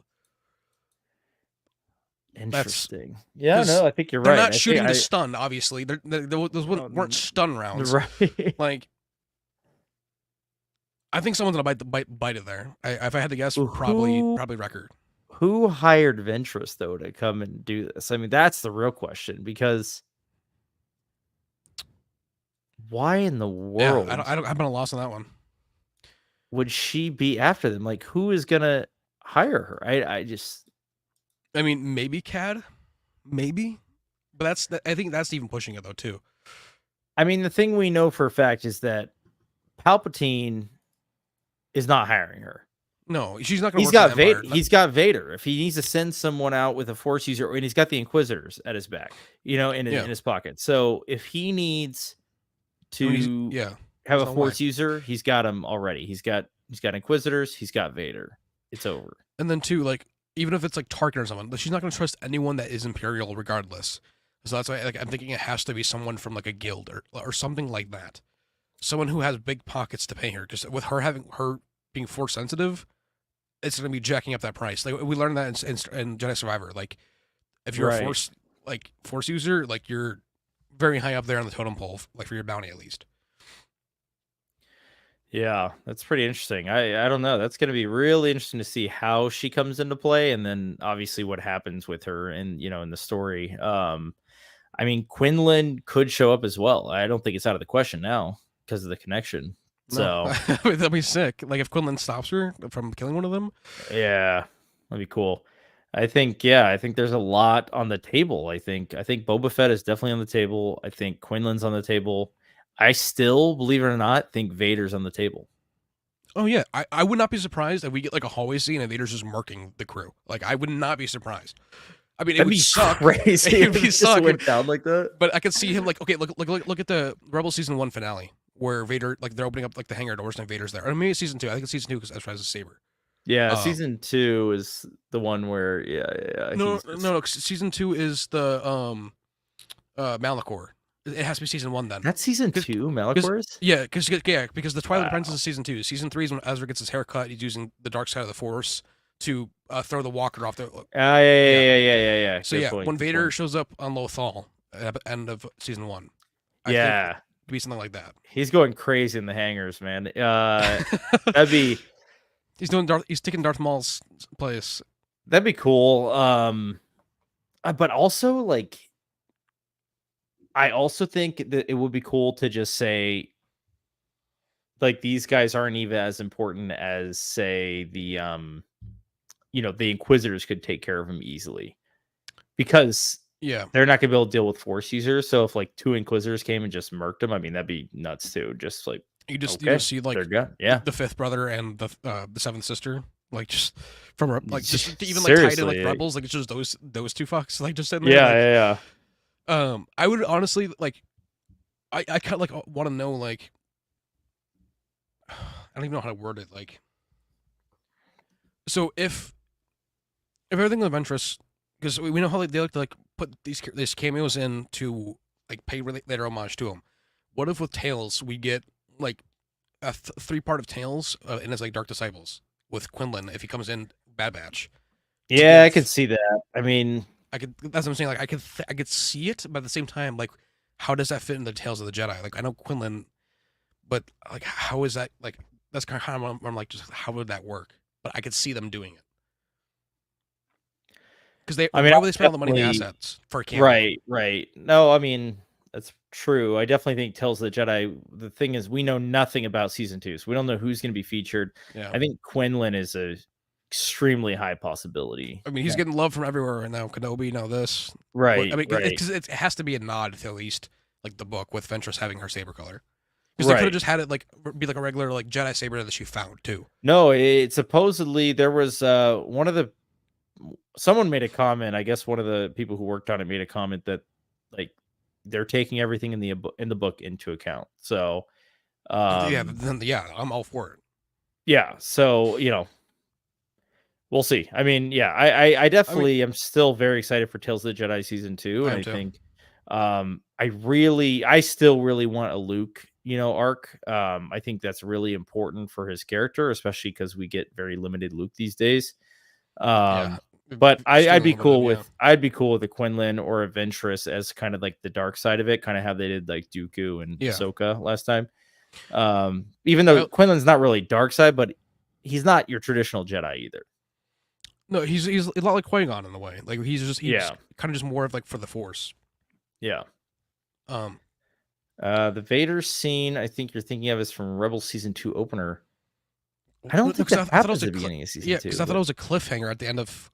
Interesting. No, I think you're right. They're not shooting to stun. Obviously, those weren't stun rounds. Right. Like, I think someone's gonna bite it there. If I had to guess, probably Wrecker. Who hired Ventress though to come and do this? I mean, that's the real question because. Why in the world? Yeah, I've been a loss on that one. Would she be after them? Like, who is gonna hire her? I mean, maybe Cad, maybe, but I think that's even pushing it though too. I mean, the thing we know for a fact is that Palpatine is not hiring her. No, she's not going to. He's got Vader. He's got Vader. If he needs to send someone out with a Force user, and he's got the Inquisitors at his back, in his pocket. So if he needs to have a Force user, he's got him already. He's got Inquisitors, he's got Vader. It's over. And then too, like even if it's like Tarkin or someone, she's not going to trust anyone that is Imperial regardless. So that's why I'm thinking it has to be someone from like a guild or something like that. Someone who has big pockets to pay her, because with her being Force sensitive, it's going to be jacking up that price. Like we learned that in Jedi Survivor. Like if you're a Force user, like you're very high up there on the totem pole, like for your bounty at least. Yeah, that's pretty interesting. I don't know. That's going to be really interesting to see how she comes into play, and then obviously what happens with her in the story. I mean, Quinlan could show up as well. I don't think it's out of the question now because of the connection. No, So that'd be sick. Like if Quinlan stops her from killing one of them. yeah, that'd be cool. I think there's a lot on the table. I think Boba Fett is definitely on the table. I think Quinlan's on the table. I still, believe it or not, think Vader's on the table. Oh yeah, I would not be surprised if we get like a hallway scene and Vader's just marking the crew. Like I would not be surprised. I mean, it That'd would be suck. crazy It if would it be just suck. went down like that. But I could see him like, okay, look at the Rebel season 1 finale where Vader, like they're opening up like the hangar doors and Vader's there. Or maybe it's season 2. I think it's season 2 because Ezra has a saber. Yeah, Um, season 2 is the one where no, he's no, just no, no. Season 2 is the Malachor. It has to be season 1 then. that's season Because 2, because Malachor's? yeah, because the Twilight Princess Wow. is season 2. Season 3 is when Ezra gets his hair cut. He's using the dark side of the Force to throw the walker off the. Ah, Yeah. yeah. So Good yeah, point, when good Vader point. shows up on Lothal at the end of season 1, I think Yeah, it'd be something like that. he's going crazy in the hangars, man. That'd be He's taking Darth Maul's place. that'd be cool. But also like I also think that it would be cool to just say like these guys aren't even as important as say the Inquisitors could take care of him easily because Yeah, they're not gonna be able to deal with Force users. So if like 2 Inquisitors came and just murked him, I mean that'd be nuts too. Just like you just okay, see like they're good. Yeah, the fifth brother and the seventh sister, like just from like just even like tied in like seriously. rebels, like it's just those two fucks like just sitting there. Yeah, Like I would honestly like I kind of like want to know like I don't even know how to word it. Like so if everything of Ventress, because we know how they like to like put these cameos in to like pay later homage to them. What if with Tales we get like a 3-part of Tales and it's like Dark Disciples with Quinlan if he comes in Bad Batch to yeah, I could give see that. I mean, I could that's what I'm saying like I could see it but at the same time like how does that fit in the Tales of the Jedi? Like I know Quinlan, but like how is that like that's kind of how I'm like just how would that work? But I could see them doing it because they I mean, why I'm would they spend all the money on the definitely assets for a cameo? right. No, I mean that's true. I definitely think Tales of the Jedi. The thing is, we know nothing about season 2, so we don't know who's going to be featured. Yeah. I think Quinlan is a extremely high possibility. I mean, he's getting love from everywhere right now. Kenobi, now this. But I Right, mean, right, because it has to be a nod to at least like the book with Ventress having her saber color. Because they could have right. just had it like be like a regular like Jedi saber that she found too. No, it supposedly there was one of the someone made a comment. I guess one of the people who worked on it made a comment that like they're taking everything in the book into account. So Yeah, um then yeah, I'm all for it. yeah, so we'll see. I mean, yeah, I I mean, definitely am still very excited for Tales of the Jedi season 2, I and am I too. think I still really want a Luke, arc. I think that's really important for his character, especially because we get very limited Luke these days. Yeah, But I'd extremely be limited. cool Yeah, with a Quinlan or a Ventress as kind of like the dark side of it, kind of how they did like Dooku and yeah. Ahsoka last time. Even though I Quinlan's not really dark side, but he's not your traditional Jedi either. no, he's a lot like Qui-Gon in a way. Like he's Yeah, kind of just more of like for the Force. yeah. Um, The Vader scene I think you're thinking of is from Rebel season 2 opener. I don't think because that I thought it was happens a at the beginning of season yeah, 2, because I thought but it was a cliffhanger at the end of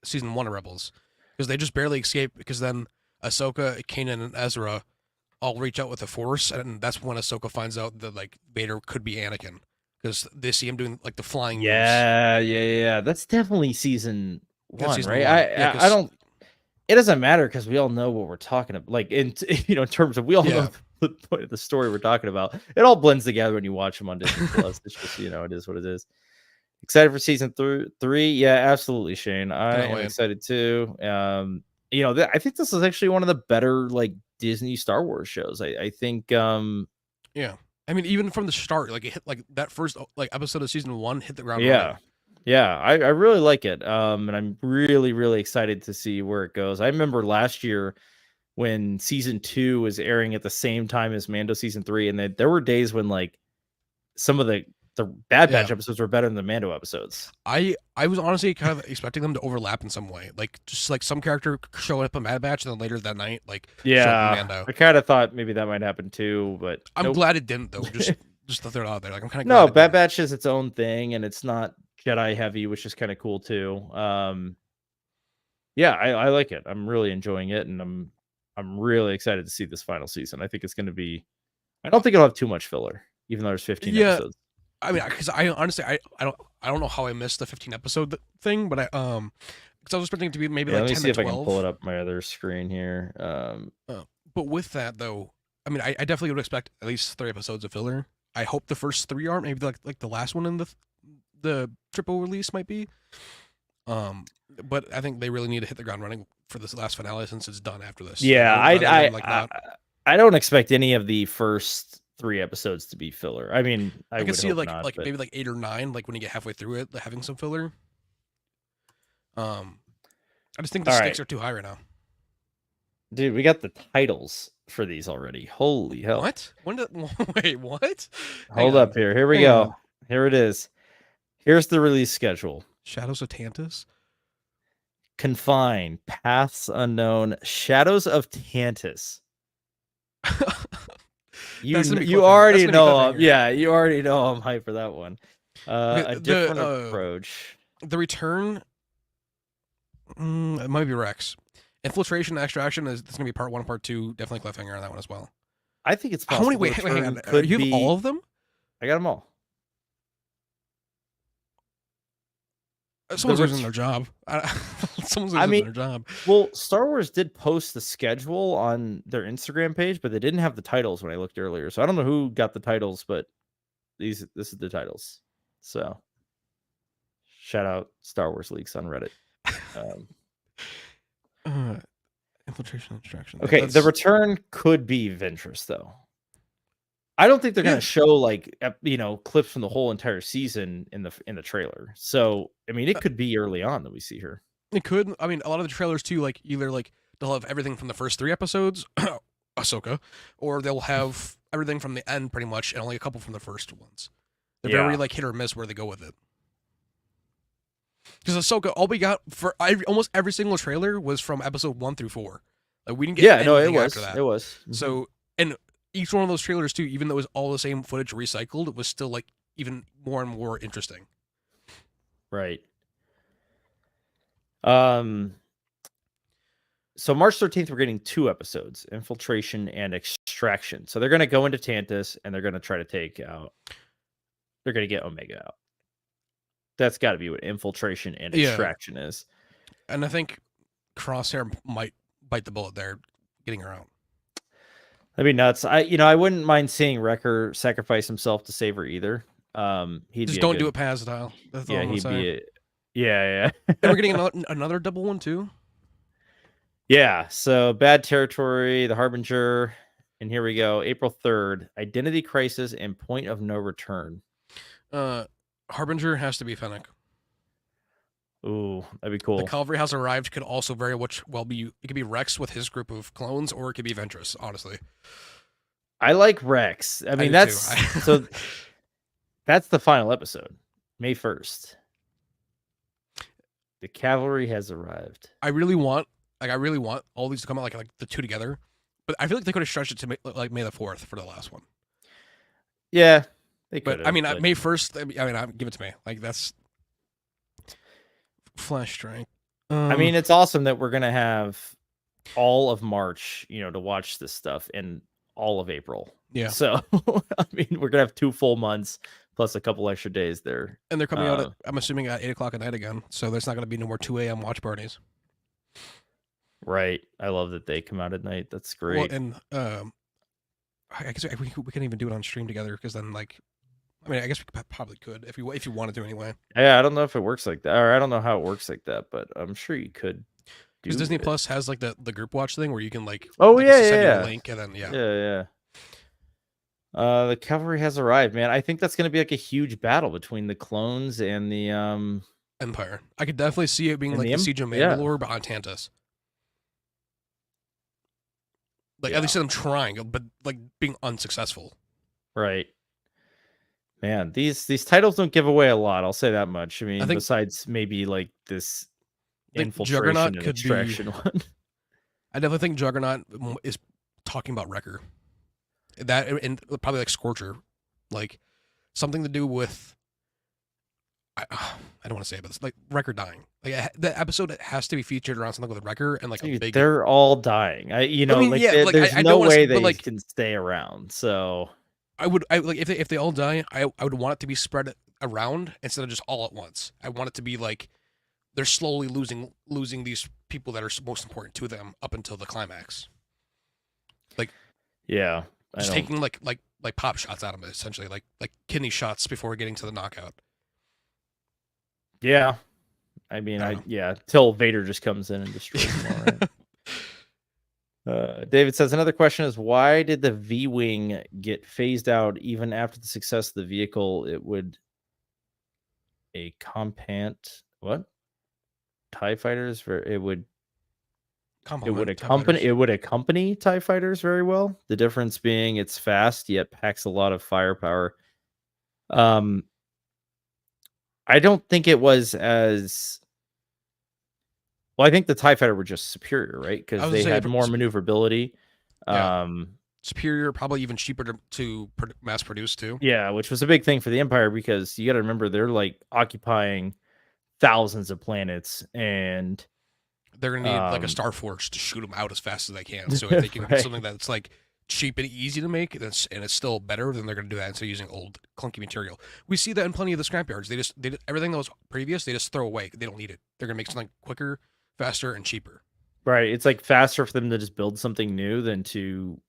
season 1 of Rebels, because they just barely escape. Because then Ahsoka, Kanan, and Ezra all reach out with the Force, and that's when Ahsoka finds out that like Vader could be Anakin, because they see him doing like the flying moves. yeah. That's definitely season That's 1, season right? 1. Yeah, I because don't it doesn't matter because we all know what we're talking about. Like in terms of we all know yeah, the point of the story we're talking about. It all blends together when you watch them on Disney Plus. It's just it is what it is. Excited for season 3? Yeah, absolutely, Shane. I cannot am wait. excited too. I think this is actually one of the better like Disney Star Wars shows. I think Yeah, I mean even from the start, like it hit like that first like episode of season 1 hit the ground yeah. running. Yeah, I really like it. And I'm really, really excited to see where it goes. I remember last year when season 2 was airing at the same time as Mando season 3, and there were days when like some of the the Bad Batch Yeah. episodes were better than the Mando episodes. I was honestly kind of expecting them to overlap in some way, like just like some character showing up in Bad Batch, and then later that night, like show up in Mando. I kind of thought maybe that might happen too, but I'm nope. glad it didn't though. Just to throw it out there, like I'm kind of No, glad. Bad Batch is its own thing, and it's not Jedi heavy, which is kind of cool too. Yeah, I like it. I'm really enjoying it, and I'm really excited to see this final season. I think it's going to be. I don't think it'll have too much filler, even though there's 15 episodes. I mean, because I honestly I don't know how I missed the 15 episode thing, but because I was expecting it to be maybe like 10 to 12. Let me see if I can pull it up my other screen here. But with that though, I mean, I definitely would expect at least 3 episodes of filler. I hope the first 3 aren't. Maybe like the last one in the triple release might be. But I think they really need to hit the ground running for this last finale since it's done after this. Yeah, I don't expect any of the first 3 episodes to be filler. I mean, I can see like not, maybe like 8 or 9, like when you get halfway through it, having some filler. I just think the stakes are too high right now. Dude, we got the titles for these already. Holy hell! What? Wait, what? Hold up here. Here we go. Here it is. Here's the release schedule. Shadows of Tantus. Confined, Paths Unknown, Shadows of Tantus. You already know. Yeah, you already know I'm hyped for that one. A different approach. The return. It might be Rex. Infiltration, Extraction is going to be part 1, part 2. Definitely cliffhanger on that one as well. I think it's possible. How many? Wait, hang on. You have all of them? I got them all. Someone's losing their job. Someone's losing their job. Well, Star Wars did post the schedule on their Instagram page, but they didn't have the titles when I looked earlier. So I don't know who got the titles, but this is the titles. So shout out Star Wars Leaks on Reddit. Infiltration, Extraction. Okay, the return could be Ventress though. I don't think they're going to show like clips from the whole entire season in the trailer. So I mean, it could be early on that we see her. It could. I mean, a lot of the trailers too, like either like they'll have everything from the first 3 episodes, Ahsoka, or they'll have everything from the end pretty much, and only a couple from the first ones. They're very like hit or miss where they go with it. Because Ahsoka, all we got for almost every single trailer was from episode 1 through 4. Like we didn't get anything after that. It was. Mm-hmm. So and each one of those trailers too, even though it was all the same footage recycled, it was still like even more and more interesting. Right. So March 13th, we're getting 2 episodes, Infiltration and Extraction. So they're going to go into Tantus and they're going to try to take out. They're going to get Omega out. That's got to be what Infiltration and Extraction is. And I think Crosshair might bite the bullet there, getting her out. That'd be nuts. I wouldn't mind seeing Wrecker sacrifice himself to save her either. He'd just don't do it Paz style. That's all he'd be. Yeah. And we're getting another double one too. Yeah. So Bad Territory, The Harbinger, and here we go. April 3rd, Identity Crisis and Point of No Return. Harbinger has to be Fennec. Ooh, that'd be cool. The Cavalry has arrived could also very well be. It could be Rex with his group of clones, or it could be Ventress. Honestly, I like Rex. I mean, so. That's the final episode, May 1st. The Cavalry has arrived. I really want all these to come out like the 2 together, but I feel like they could have stretched it to May the 4th for the last one. Yeah, they could. But I mean, May 1st. I mean, give it to me. Like that's. Flash Strike. I mean, it's awesome that we're gonna have all of March, to watch this stuff, and all of April. Yeah. So I mean, we're gonna have 2 full months plus a couple extra days there. And they're coming out I'm assuming at 8:00 at night again. So there's not gonna be no more 2 a.m. watch parties. Right. I love that they come out at night. That's great. Well, and I guess we can even do it on stream together because then I guess we probably could if you wanted to anyway. Yeah, I don't know if it works like that, or I don't know how it works like that, but I'm sure you could. Because Disney Plus has like the group watch thing where you can send you a link and then yeah. The Cavalry has arrived, man. I think that's going to be like a huge battle between the clones and the Empire. I could definitely see it being like the Siege of Mandalore, but on Tantus. Like at least them trying, but like being unsuccessful. Right. Man, these titles don't give away a lot. I'll say that much. I mean, think besides maybe like this infiltration Juggernaut and could be. extraction one. I definitely think Juggernaut is talking about Wrecker. That and probably like Scorcher, like something to do with. I don't want to say it, but it's like Wrecker dying. Like the episode has to be featured around something with Wrecker and like a Dude, big. they're all dying. I mean, Like yeah, like there's I no don't want way to, but they like can stay around. So I like if they all die, I would want it to be spread around instead of just all at once. I want it to be like they're slowly losing these people that are most important to them up until the climax. Like, yeah, just taking like pop shots out of it, essentially, like kidney shots before getting to the knockout. Yeah, I mean, till Vader just comes in and destroys them all, right? David says another question is, why did the V-wing get phased out even after the success of the vehicle? It would a compant what TIE fighters for it would accompany TIE fighters very well. The difference being it's fast yet packs a lot of firepower. I don't think it was as well. I think the TIE fighter were just superior, right? Because they had more maneuverability. Yeah. Superior, probably even cheaper to mass produce too. Yeah, which was a big thing for the Empire because you got to remember they're like occupying thousands of planets, and they're gonna need like a Star Force to shoot them out as fast as they can. So if they can get something that's like cheap and easy to make, and it's still better, then they're gonna do that instead of using old clunky material. We see that in plenty of the scrapyards. They everything that was previous, they just throw away. They don't need it. They're gonna make something quicker, faster, and cheaper. Right. It's like faster for them to just build something new than to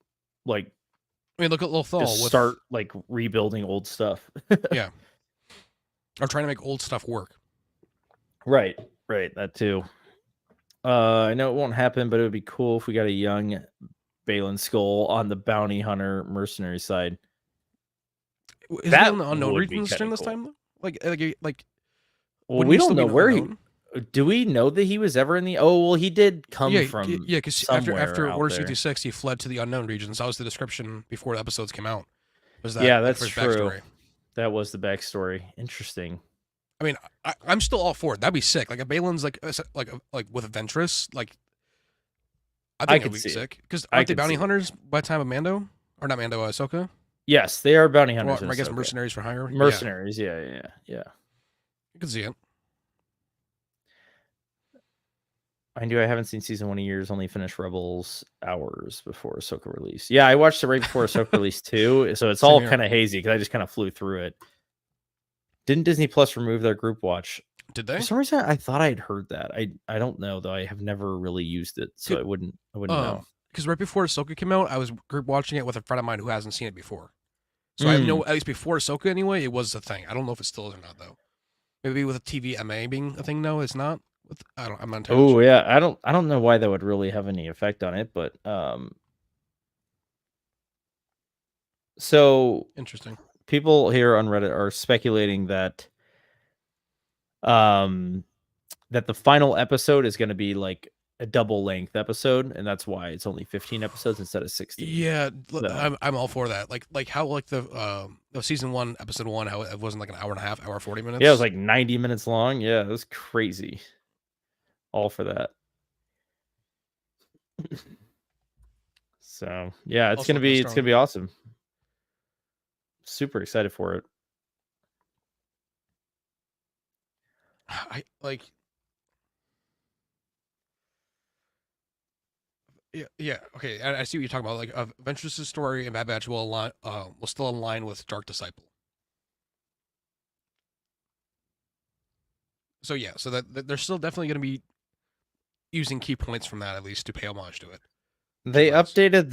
like. I mean, look at Lothal. Start like rebuilding old stuff. Yeah. Or trying to make old stuff work. Right. That too. I know it won't happen, but it would be cool if we got a young Balin Skull on the bounty hunter mercenary side. Is that in the unknown regions during this time? Like. Well, we don't know where unknown? Do we know that he was ever in the? Oh, well, he did come from. Yeah, because after Order 66, he fled to the unknown regions. That was the description before the episodes came out. Was that? That's true. Backstory. That was the backstory. Interesting. I mean, I'm still all for it. That'd be sick. Like a Balin's like with a Ventress, like I think it'd be sick. Because aren't they bounty hunters by the time of Mando? Or not Mando, Ahsoka? Yes, they are bounty hunters. Well, I guess mercenaries for hire. Mercenaries, yeah. You can see it. Mind you, I haven't seen season 1 in years. Only finished Rebels hours before Ahsoka release. Yeah, I watched it right before Ahsoka release too. So it's all kind of hazy because I just kind of flew through it. Didn't Disney Plus remove their group watch? Did they? For some reason, I thought I had heard that. I don't know though. I have never really used it, so I wouldn't know. Because right before Ahsoka came out, I was group watching it with a friend of mine who hasn't seen it before. So I know at least before Ahsoka anyway, it was a thing. I don't know if it still is or not though. Maybe with a TVMA being a thing now, it's not. I'm not entirely sure. Yeah, I don't know why that would really have any effect on it, but so interesting. People here on Reddit are speculating that that the final episode is going to be like a double length episode, and that's why it's only 15 episodes instead of 16. Yeah, so. I'm all for that. Like how like the season 1 episode 1, how it wasn't like an hour and a half, hour 40 minutes. Yeah, it was like 90 minutes long. Yeah, it was crazy. All for that. So yeah, it's gonna be awesome. Super excited for it. I like. Yeah. Okay, I see what you're talking about. Like, Ventress' story and Bad Batch will still align with Dark Disciple. So yeah, so that they're still definitely going to be using key points from that at least to pay homage to it. They updated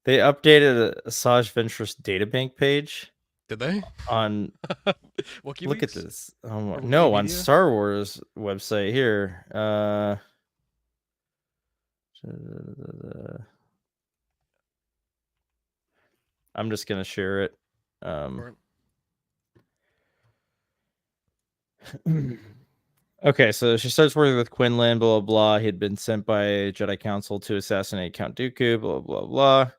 Asajj Ventress databank page. Did they? On WikiLeaks? Look at this. No, on Star Wars website here. I'm just gonna share it. Okay, so she starts working with Quinlan, blah, blah, blah. He had been sent by Jedi Council to assassinate Count Dooku, blah, blah, blah.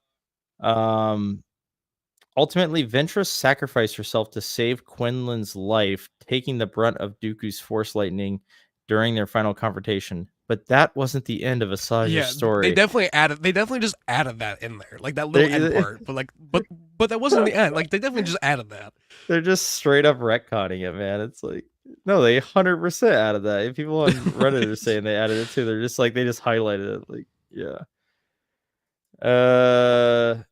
Ultimately, Ventress sacrificed herself to save Quinlan's life, taking the brunt of Dooku's Force lightning during their final confrontation. But that wasn't the end of Asajj's Yeah, they story. definitely added. They definitely just added that in there, like that little end They, part. But but that wasn't the end. Like they definitely just added that. they're just straight up retconning it, man. It's like, no, they 100% added that. If people on Reddit are saying they added it too, they're just like, they just highlighted it. Like, yeah. Uh,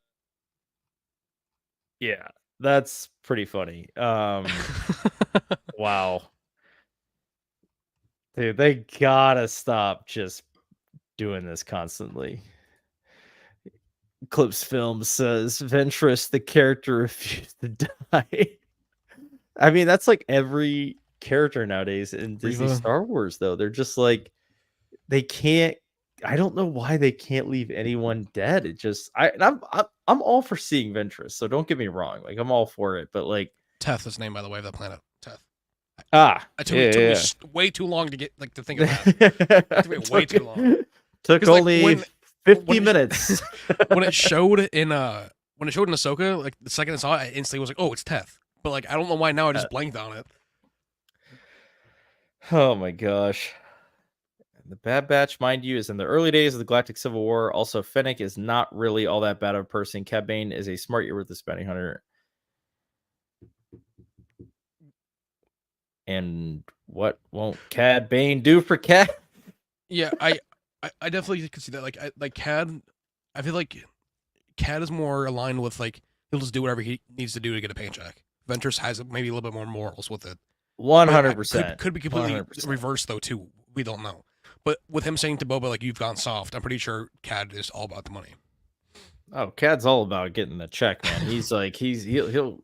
yeah, that's pretty funny. Wow. Dude, they gotta stop just doing this constantly. Clips Film says Ventress, the character, refused to die. I mean, that's like every character nowadays in Disney Riva. Star Wars, though. They're just like, they can't. I don't know why they can't leave anyone dead. It just, I'm all for seeing Ventress, so don't get me wrong. Like, I'm all for it, but like, Teth is named by the way of the planet. Teth. ah, It took me yeah. way too long to get to think of that. It took me way too long. Took Like only 50 minutes. when it showed in Ahsoka, like the second I saw it, I instantly was like, oh, it's Teth. But like I don't know why now I just blanked on it. Oh my gosh. The Bad Batch, mind you, is in the early days of the Galactic Civil War. Also, Fennec is not really all that bad of a person. Cad Bane is a smart year with the bounty hunter. And what won't Cad Bane do for Cad? Yeah, I definitely could see that. Like Cad, I feel like Cad is more aligned with like he'll just do whatever he needs to do to get a paycheck. Ventress has maybe a little bit more morals with it. 100%. Could be completely 100%. reversed though too. We don't know. But with him saying to Boba like you've gone soft, I'm pretty sure Cad is all about the money. Oh, Cad's all about getting the check, man. He's like he'll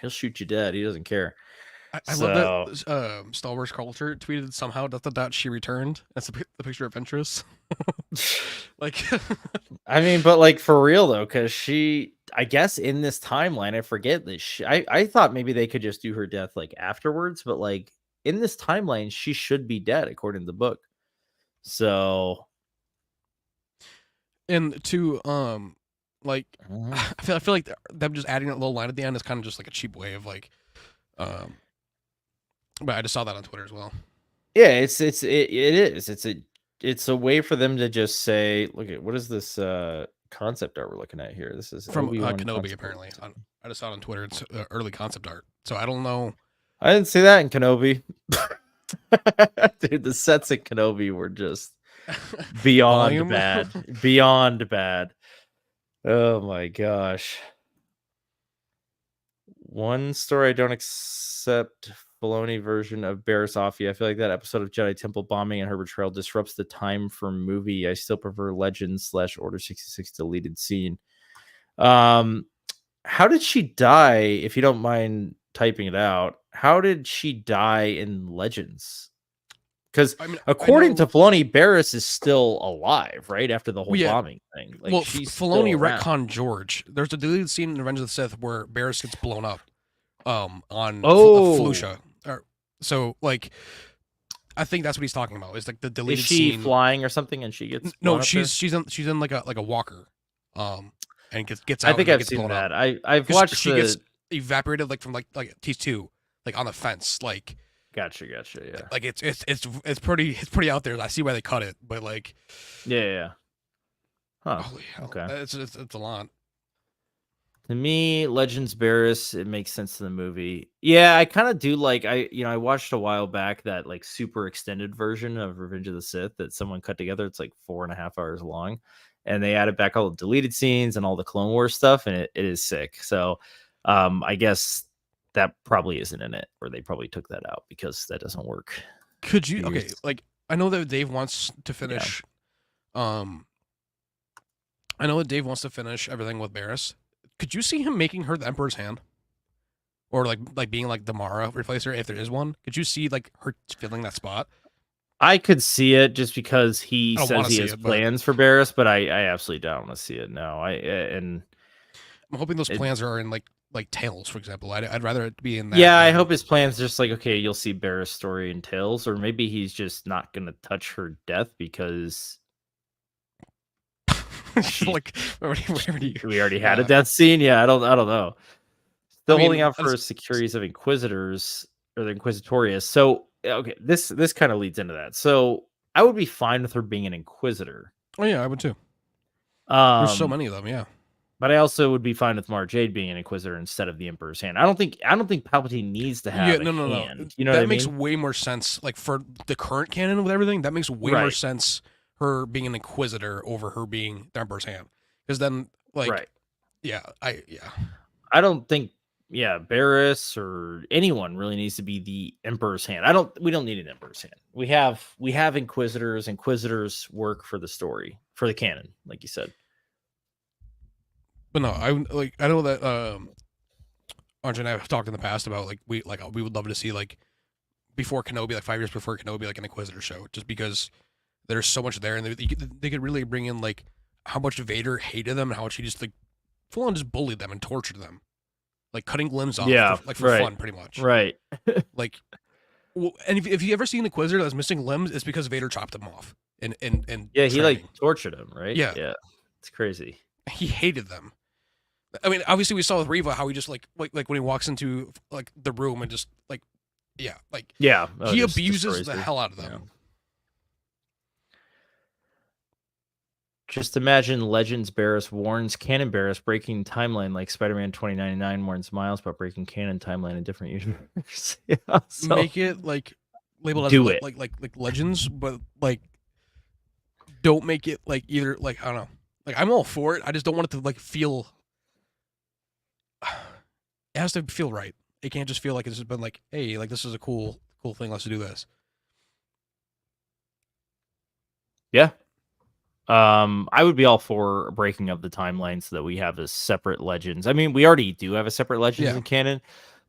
shoot you dead. He doesn't care. I love that Star Wars culture tweeted somehow that she returned. That's the picture of Ventress. Like, I mean, but like for real though, because I guess in this timeline, I forget that I thought maybe they could just do her death like afterwards, but like in this timeline, she should be dead according to the book. So, and to like, mhm. I feel like them just adding that little line at the end is kind of just like a cheap way of like, but I just saw that on Twitter as well. Yeah, it is. It's a way for them to just say, look at what is this concept art we're looking at here? This is From Obi-Wan Kenobi apparently. I just saw it on Twitter. It's early concept art, so I don't know. I didn't see that in Kenobi. Dude, the sets in Kenobi were just beyond bad. Beyond bad. Oh my gosh. One story I don't accept, Filoni version of Barriss Offee. I feel like that episode of Jedi Temple bombing and her betrayal disrupts the time for movie. I still prefer Legends/Order 66 deleted scene. How did she die, if you don't mind typing it out? How did she die in Legends? Because according to Filoni, Barriss is still alive, right? After the whole bombing thing. Like, well, she's Filoni retconned George. There's a deleted scene in Revenge of the Sith where Barriss gets blown up on Felucia. So, like, I think that's what he's talking about. Is like the deleted scene. Is she flying or something and she gets no, she's in like a walker. And gets out. I think I've seen that. I've watched she gets evaporated like from like T2, like on the fence, like Gotcha, yeah. Like it's pretty out there. I see why they cut it, but like yeah. Huh. Holy hell. Okay. It's a lot. To me, Legends Barriss, it makes sense to the movie. Yeah, I kind of do like I watched a while back that like super extended version of Revenge of the Sith that someone cut together. It's like 4.5 hours long. And they added back all the deleted scenes and all the Clone Wars stuff, and it is sick. So I guess that probably isn't in it, or they probably took that out because that doesn't work. Could you like I know that Dave wants to finish I know that Dave wants to finish everything with Barriss. Could you see him making her the Emperor's Hand? Or like being like the Mara replacer if there is one? Could you see like her filling that spot? I could see it just because he says he has plans for Barriss, but I absolutely don't want to see it. No, I'm hoping those plans are in like Tales, for example. I'd rather it be in that. Yeah, I hope his plan's just like, okay, you'll see Barriss' story in Tales, or maybe he's just not gonna touch her death because She, Like, already. we already had a death scene. Yeah, I don't know. Still holding out for that's, securities of Inquisitors or the Inquisitorius. So okay, this kind of leads into that. So I would be fine with her being an Inquisitor. oh yeah, I would too. There's so Um, many of them, yeah. but I also would be fine with Mara Jade being an Inquisitor instead of the Emperor's hand. I don't think Palpatine needs to Yeah, have a no. hand. You know what I That makes mean? way more sense. Like for the current canon with everything, that makes way more Right. sense. Her being an Inquisitor over her being the Emperor's hand, because then, like, Right. yeah, I don't think Barriss or anyone really needs to be the Emperor's hand. We don't need an Emperor's hand. We have Inquisitors. Inquisitors work for the story, for the canon, like you said. But no, I know that Arjun and I have talked in the past about we would love to see like before Kenobi, like 5 years before Kenobi, like an Inquisitor show, just because there's so much there, and they could really bring in like how much Vader hated them and how much he just like full on just bullied them and tortured them, like cutting limbs off, Yeah, for right. fun, pretty much. Right. Like, well, and if you ever see an Inquisitor that's missing limbs, it's because Vader chopped them off. And Yeah, he training. like tortured him, right? Yeah, Yeah, it's crazy. he hated them. I mean, obviously we saw with Reva how he just like when he walks into like the room and just like Yeah, he abuses the hell out of them. Yeah. Just imagine Legends Barriss warns Canon Barriss breaking timeline like Spider-Man 2099 warns Miles about breaking canon timeline in different universe. Yeah, so make it like labeled as like Legends, but like don't make it like either like I don't know. Like I'm all for it. I just don't want it to like feel. It has to feel right. It can't just feel like it's just been like, hey, like this is a cool thing. Let's do this. Yeah. I would be all for breaking up the timeline so that we have a separate Legends. I mean, we already do have a separate Legends in canon,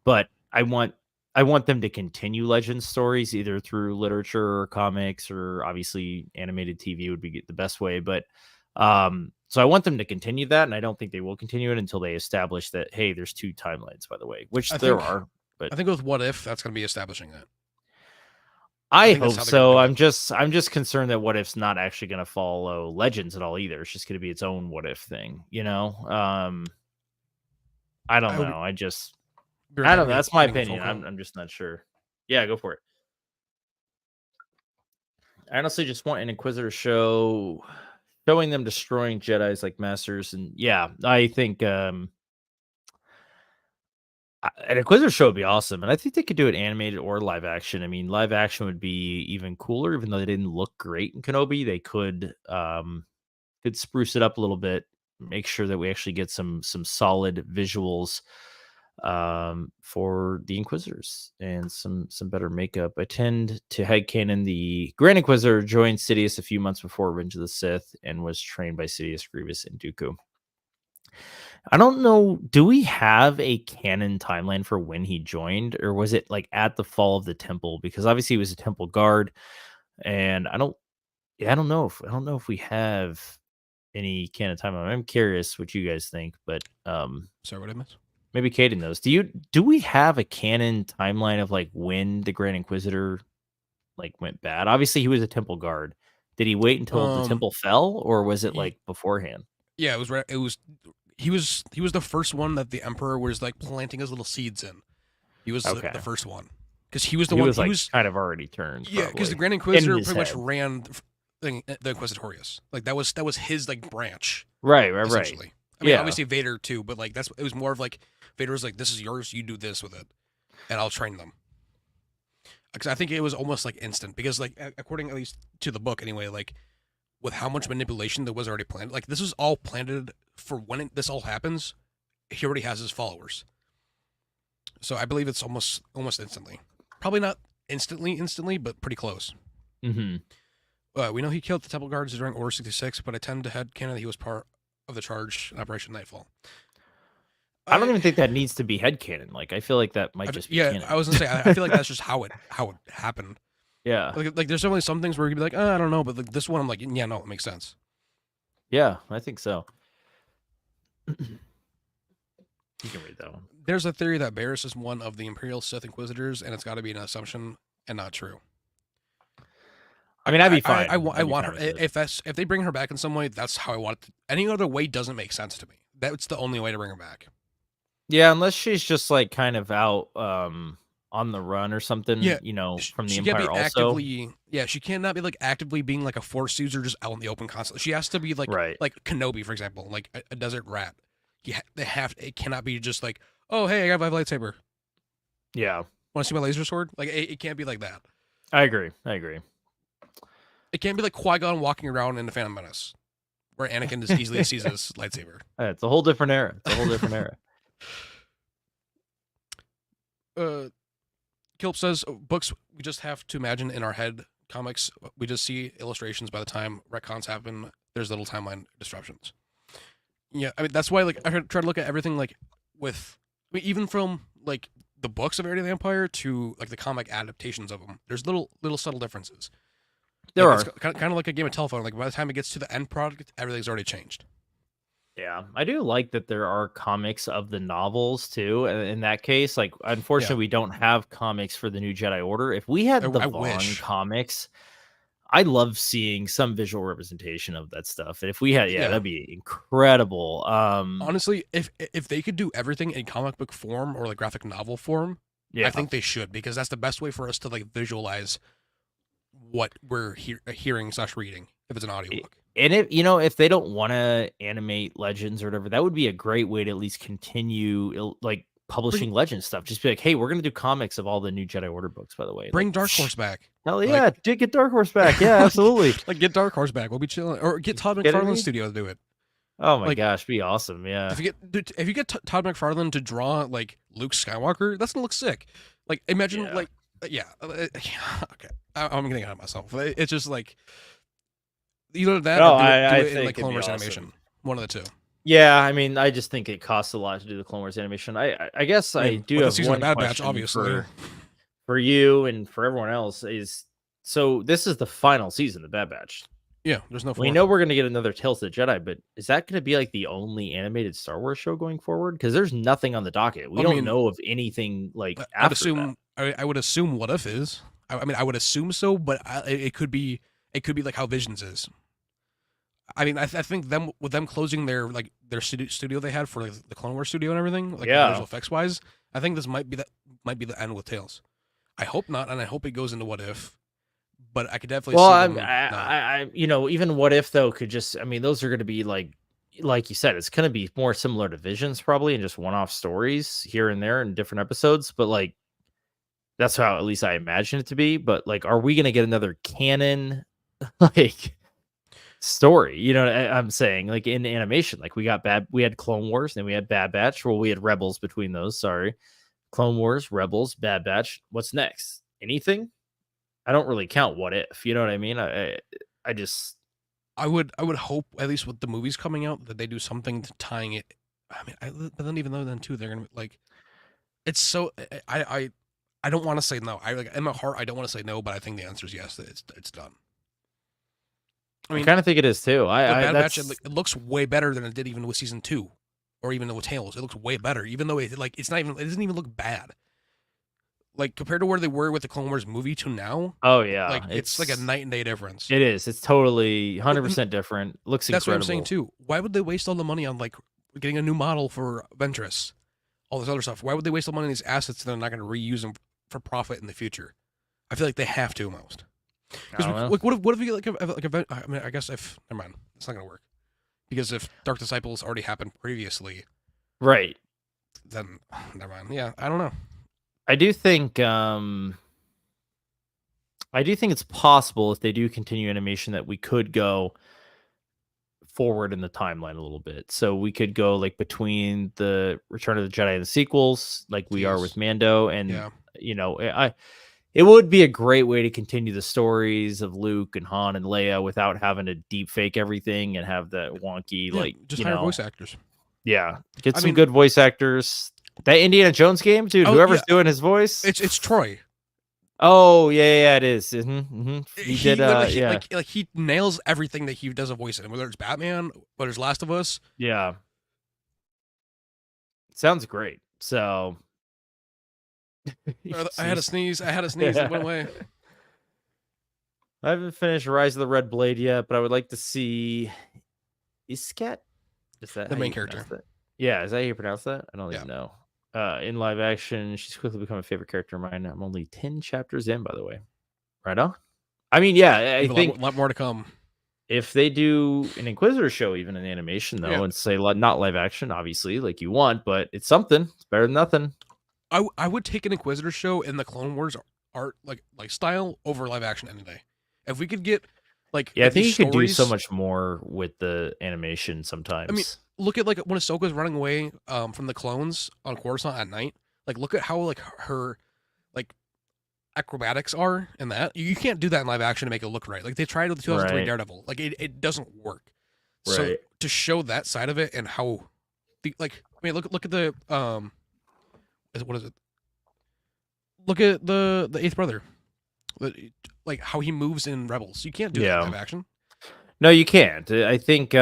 but I want them to continue Legends stories either through literature or comics, or obviously animated TV would be the best way. But so I want them to continue that, and I don't think they will continue it until they establish that, hey, there's two timelines, by the way, which there are. But I think with What If, that's going to be establishing that. I hope so. I'm just concerned that What If's not actually going to follow Legends at all either. It's just going to be its own What If thing, you know? I don't know. I don't know. That's my opinion. I'm just not sure. Yeah, go for it. I honestly just want an Inquisitor show showing them destroying Jedis like masters, and yeah, I think an Inquisitor show would be awesome, and I think they could do it animated or live action. I mean, live action would be even cooler, even though they didn't look great in Kenobi. They could spruce it up a little bit, make sure that we actually get some solid visuals for the Inquisitors and some better makeup. I tend to headcanon the Grand Inquisitor joined Sidious a few months before Revenge of the Sith and was trained by Sidious, Grievous, and Dooku. I don't know. Do we have a canon timeline for when he joined, or was it like at the fall of the temple? Because obviously he was a temple guard, and I don't know if we have any canon timeline. I'm curious what you guys think, but sorry, what I missed? Maybe Caden knows. Do we have a canon timeline of like when the Grand Inquisitor like went bad? Obviously he was a temple guard. Did he wait until the temple fell, or was it like beforehand? Yeah, it was right. It was he was the first one that the Emperor was like planting his little seeds in. He was the first one because he was the one was like kind of already turned. Yeah, because the Grand Inquisitor pretty much ran the Inquisitorius. Like that was his like branch. Right. I mean, obviously Vader too, but like it was more of like Vader was like, "This is yours. You do this with it, and I'll train them." Because I think it was almost like instant. Because like according at least to the book anyway, like with how much manipulation that was already planned, like this was all planted for when this all happens. He already has his followers, so I believe it's almost instantly. Probably not instantly, but pretty close. Mm-hmm. We know he killed the Temple Guards during Order 66, but I tend to headcanon that he was part of the charge in Operation Nightfall. I don't even think that needs to be headcanon. Like I feel like that might just be canon. I was gonna say I feel like that's just how it happened. Yeah. Like there's definitely some things where you'd be like, I don't know, but like this one I'm like, yeah, no, it makes sense. Yeah, I think so. You can read that one. There's a theory that Barriss is one of the Imperial Sith Inquisitors, and it's got to be an assumption and not true. I mean, I'd be I fine. I'd be want fine her with it. if they bring her back in some way, that's how I want it. Any other way doesn't make sense to me. That's the only way to bring her back. Yeah, unless she's just like kind of out on the run or something, Yeah, from the she can't be Empire also. actively. Yeah, she cannot be like actively being like a Force user just out in the open constantly. She has to be Right. like Kenobi, for example, like a desert rat. Yeah, they have. It cannot be just like, oh hey, I got my lightsaber. Yeah. Want to see my laser sword? Like it can't be like that. I agree. I agree. It can't be like Qui-Gon walking around in the Phantom Menace, where Anakin just easily sees his lightsaber. It's a whole different era. It's a whole different era. Kilp says books we just have to imagine in our head. Comics we just see illustrations. By the time retcons happen, there's little timeline disruptions. Yeah, I mean that's why like I try to look at everything like with even from like the books of Area of the Empire to like the comic adaptations of them. There's little subtle differences. There It's are. kind of like a game of telephone. Like by the time it gets to the end product, everything's already changed. Yeah, I do like that there are comics of the novels too. In that case, like unfortunately, Yeah, we don't have comics for the New Jedi Order. If we had the I Vaughn wish. comics, I love seeing some visual representation of that stuff. And if we had, yeah, Yeah, that'd be incredible. honestly, if they could do everything in comic book form or like graphic novel form, I Yeah, think they should because that's the best way for us to like visualize what we're hearing slash reading if it's an audiobook. and if they don't want to animate Legends or whatever, that would be a great way to at least continue like Bring publishing Legend stuff. Just be like, hey, we're gonna do comics of all the new Jedi Order books. By the way, like, bring Dark Horse back. hell yeah, Like, dude, get Dark Horse back. Yeah, absolutely. like get Dark Horse back. We'll be chilling, or get Todd Kidding McFarlane's me? studio to do it. Oh my Like gosh, be awesome. Yeah. if you get Todd McFarlane to draw like Luke Skywalker, that's gonna look sick. Like imagine Yeah. like yeah, okay. I'm getting out of myself. It's just like either that No, or do I it in think like it'd Clone be Wars awesome. animation. One of the two. Yeah, I mean, I just think it costs a lot to do the Clone Wars animation. I guess I I mean, do with the have season of one Bad Batch, question obviously. for you and for everyone else is so this is the final season of Bad Batch. Yeah, there's no. We know we're gonna get another Tales of the Jedi, but is that gonna be like the only animated Star Wars show going forward? Because there's nothing on the docket. We I don't mean, know of anything like I'd after that. assume. I would assume What If is. I mean, I would assume so, but it could be. It could be like how Visions is. I mean, I think them with them closing their studio they had for like the Clone Wars studio and everything, like Yeah. visual effects wise. I think this might be the end with Tales. I hope not, and I hope it goes into What If. But I could definitely Well, see them. even What If though could just, I mean, those are going to be like you said, it's going to be more similar to Visions probably, and just one-off stories here and there in different episodes. But like, that's how at least I imagine it to be. But like, are we going to get another canon like story? You know, I'm saying like in animation, like we had Clone Wars, then we had Bad Batch. Well, we had Rebels between those. Sorry, Clone Wars, Rebels, Bad Batch. What's next? Anything? I don't really count What If. You know what I mean? I just I would hope at least with the movies coming out that they do something to tying it. I mean, but then even though then too they're gonna like it's so I don't want to say no. I like in my heart I don't want to say no, but I think the answer is yes. It's done. I I mean, kind of think it is too. with Bad Batch, it looks way better than it did even with season 2, or even with Tales. It looks way better, even though it doesn't even look bad. Like compared to where they were with the Clone Wars movie to now, oh yeah, like it's like a night and day difference. It is. It's totally 100% different. Looks That's incredible. what I'm saying too. Why would they waste all the money on like getting a new model for Ventress, all this other stuff? Why would they waste all the money on these assets that they're not going to reuse them for profit in the future? I feel like they have to most. Because like, what if you get like a I mean, I guess if never mind, it's not going to work because if Dark Disciples already happened previously, right? then never mind. Yeah, I don't know. I do think it's possible if they do continue animation that we could go forward in the timeline a little bit. So we could go like between the Return of the Jedi and the sequels, like we are with Mando, and Yeah. it would be a great way to continue the stories of Luke and Han and Leia without having to deep fake everything and have that wonky just hire voice actors. Yeah, get some good voice actors. That Indiana Jones game, dude. Whoever's doing his voice, it's Troy. Oh yeah, it is. He did. Like he nails everything that he does a voice in, whether it's Batman, whether it's Last of Us. Yeah, sounds great. So I had a sneeze. It went away. I haven't finished Rise of the Red Blade yet, but I would like to see Iscat. Is that The how main you pronounce character. that? Yeah, is that how you pronounce that? I don't Yeah. even know. In live action, she's quickly become a favorite character of mine. I'm only 10 chapters in, by the way. Right on. I mean, yeah, You I have think lot more to come. if they do an Inquisitor show, even in animation, Yeah. though, and say not live action, obviously, like you want, but it's something. It's better than nothing. I would take an Inquisitor show in the Clone Wars art like style over live action any day. If we could get like Yeah, I think these you could do stories, so much more with the animation I mean, sometimes. look at like when Ahsoka's running away from the clones on Coruscant at night. Like look at how like her like acrobatics are in that. You can't do that in live action to make it look right. Like they tried with the 2003 Right. Daredevil. Like it doesn't work. So Right. to show that side of it and how the like I mean look at the what is it? Look at the eighth brother. Like how he moves in Rebels. You can't do that in live action. No, you can't. I think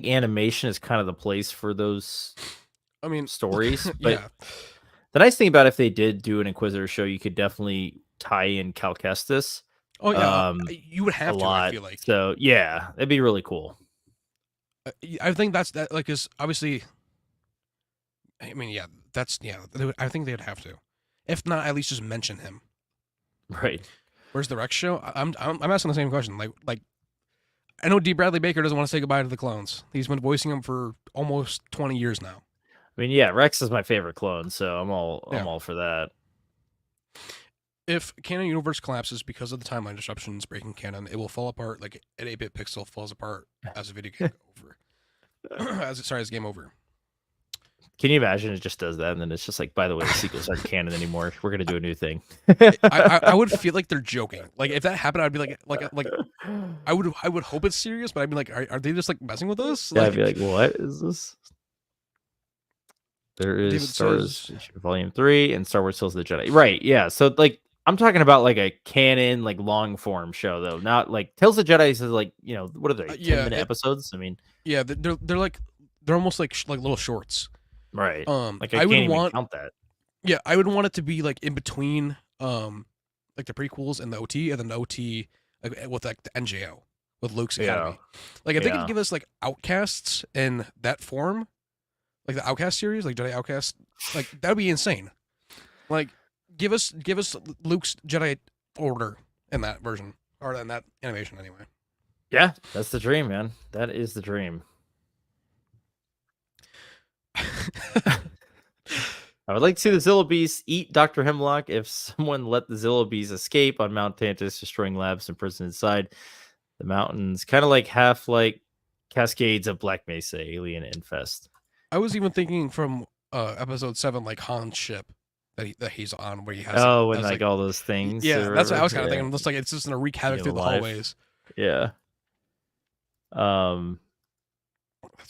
animation is kind of the place for those I mean, stories. But yeah. the nice thing about if they did do an Inquisitor show, you could definitely tie in Cal Kestis. Oh yeah, you would have a to. lot. I feel like. So yeah, that'd be really cool. I think that's that. Like, is obviously. I mean, yeah, that's yeah. I think they'd have to, if not, at least just mention him. Right. Where's the Rex show? I'm asking the same question. Like, I know D. Bradley Baker doesn't want to say goodbye to the clones. He's been voicing them for almost 20 years now. I mean, yeah, Rex is my favorite clone, so I'm all for that. If canon universe collapses because of the timeline disruptions breaking canon, it will fall apart like an 8-bit pixel falls apart as a video game over. As game over. Can you imagine it just does that, and then it's just like, by the way, the sequels aren't canon anymore. We're gonna do a new thing. I would feel like they're joking. Like if that happened, I'd be like I would hope it's serious, but I'd be like, are they just like messing with us? Yeah, Like, I'd be like, what is this? There is David Star Wars says- Volume 3 and Star Wars Tales of the Jedi. Right, yeah. So like I'm talking about like a canon, like long form show though, not like Tales of the Jedi is like, what are they? 10-minute episodes? I mean, yeah, they're almost like little shorts. right. Like I I would can't even want count that. yeah, I would want it to be like in between like the prequels and the OT, and then the OT with like the NJO with Luke's Academy. Like if they could give us like Outcasts in that form, like the Outcast series, like Jedi Outcast, like that would be insane. Like give us Luke's Jedi Order in that version or in that animation anyway. Yeah, that's the dream, man. That is the dream. I would like to see the Zillo Beasts eat Dr. Hemlock if someone let the Zillo Beasts escape on Mount Tantus, destroying labs and prison inside the mountains. Kind of like half like Cascades of Black Mesa, Alien Infest. I was even thinking from episode 7, like Han's ship that he's on, where he has and like all those things. Yeah, that's what I was kind of thinking. Looks like it's just gonna wreak havoc through the hallways. Yeah. That's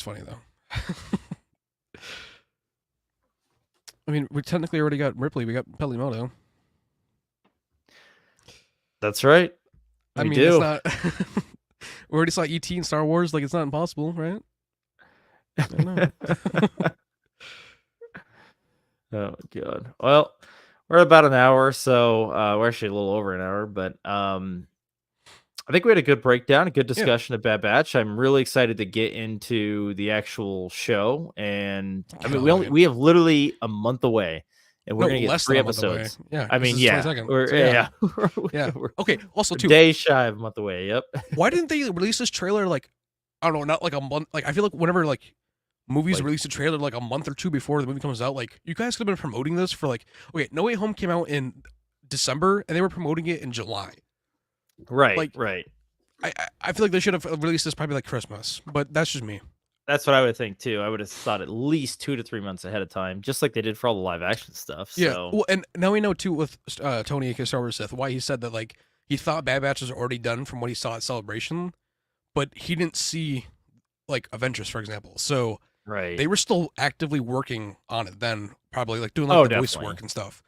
funny though. I mean, we technically already got Ripley. We got Pelimoto. That's right. I mean, it's not. We already saw ET in Star Wars. Like, it's not impossible, right? I don't know. Oh god. Well, we're about an hour, so we're actually a little over an hour, but I think we had a good breakdown, a good discussion of Bad Batch. I'm really excited to get into the actual show, and I mean, we have literally a month away, and we're gonna get 3 episodes. Yeah, I mean, yeah, yeah. Okay. Also, too, day shy of a month away. Yep. Why didn't they release this trailer like I don't know, not like a month? Like I feel like whenever like movies release a trailer like a month or two before the movie comes out, like you guys could have been promoting this for like No Way Home came out in December and they were promoting it in July. Right. Like, right. I feel like they should have released this probably like Christmas, but that's just me. That's what I would think too. I would have thought at least 2 to 3 months ahead of time, just like they did for all the live action stuff. Yeah. So. Well, and now we know too with Tony aka Star Wars Sith why he said that like he thought Bad Batch was already done from what he saw at Celebration, but he didn't see like Avengers, for example. So right, they were still actively working on it then, probably like doing like the voice work and stuff.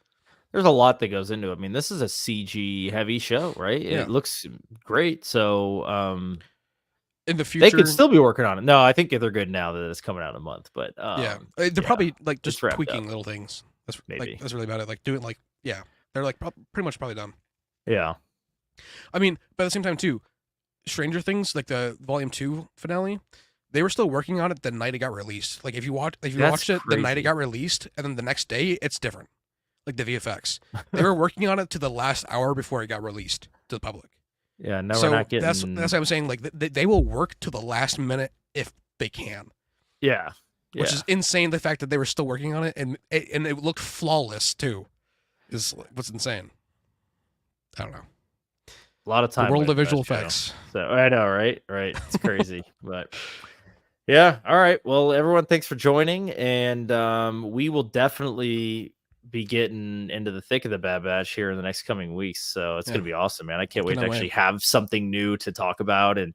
There's a lot that goes into it. I mean, this is a CG heavy show, right? Yeah. It looks great. So in the future, they could still be working on it. No, I think they're good now that it's coming out in a month. But yeah, they're probably like just tweaking little things. That's maybe like, that's really about it. Like doing like they're like pretty much probably done. Yeah. I mean, but at the same time too, Stranger Things, like the Volume 2 finale, they were still working on it the night it got released. Like if you That's watched it the night it crazy. got released, and then the next day it's different. Like the VFX, they were working on it to the last hour before it got released to the public. Yeah, no, we're So not that's getting. what I'm saying. Like they will work to the last minute if they can, Yeah, which yeah, is insane. The fact that they were still working on it and it looked flawless too is what's insane. I don't know. a lot of The time world went of into that visual show. effects. So I know, right? Right. It's crazy, but yeah. All right. Well, everyone, thanks for joining, and we will definitely be getting into the thick of the Bad Batch here in the next coming weeks. So it's Yeah, gonna be awesome, man. I can't wait to cannot wait. actually have something new to talk about, and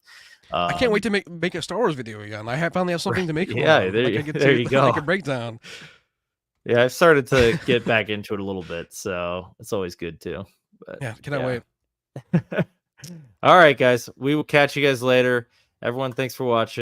I can't wait um, to make a Star Wars video again. finally have something to make one yeah, on. Like I get there to you make go. a breakdown. Yeah, I've started to get back into it a little bit, so it's always good too. But Yeah, cannot yeah. wait. All right, guys. We will catch you guys later. Everyone, thanks for watching.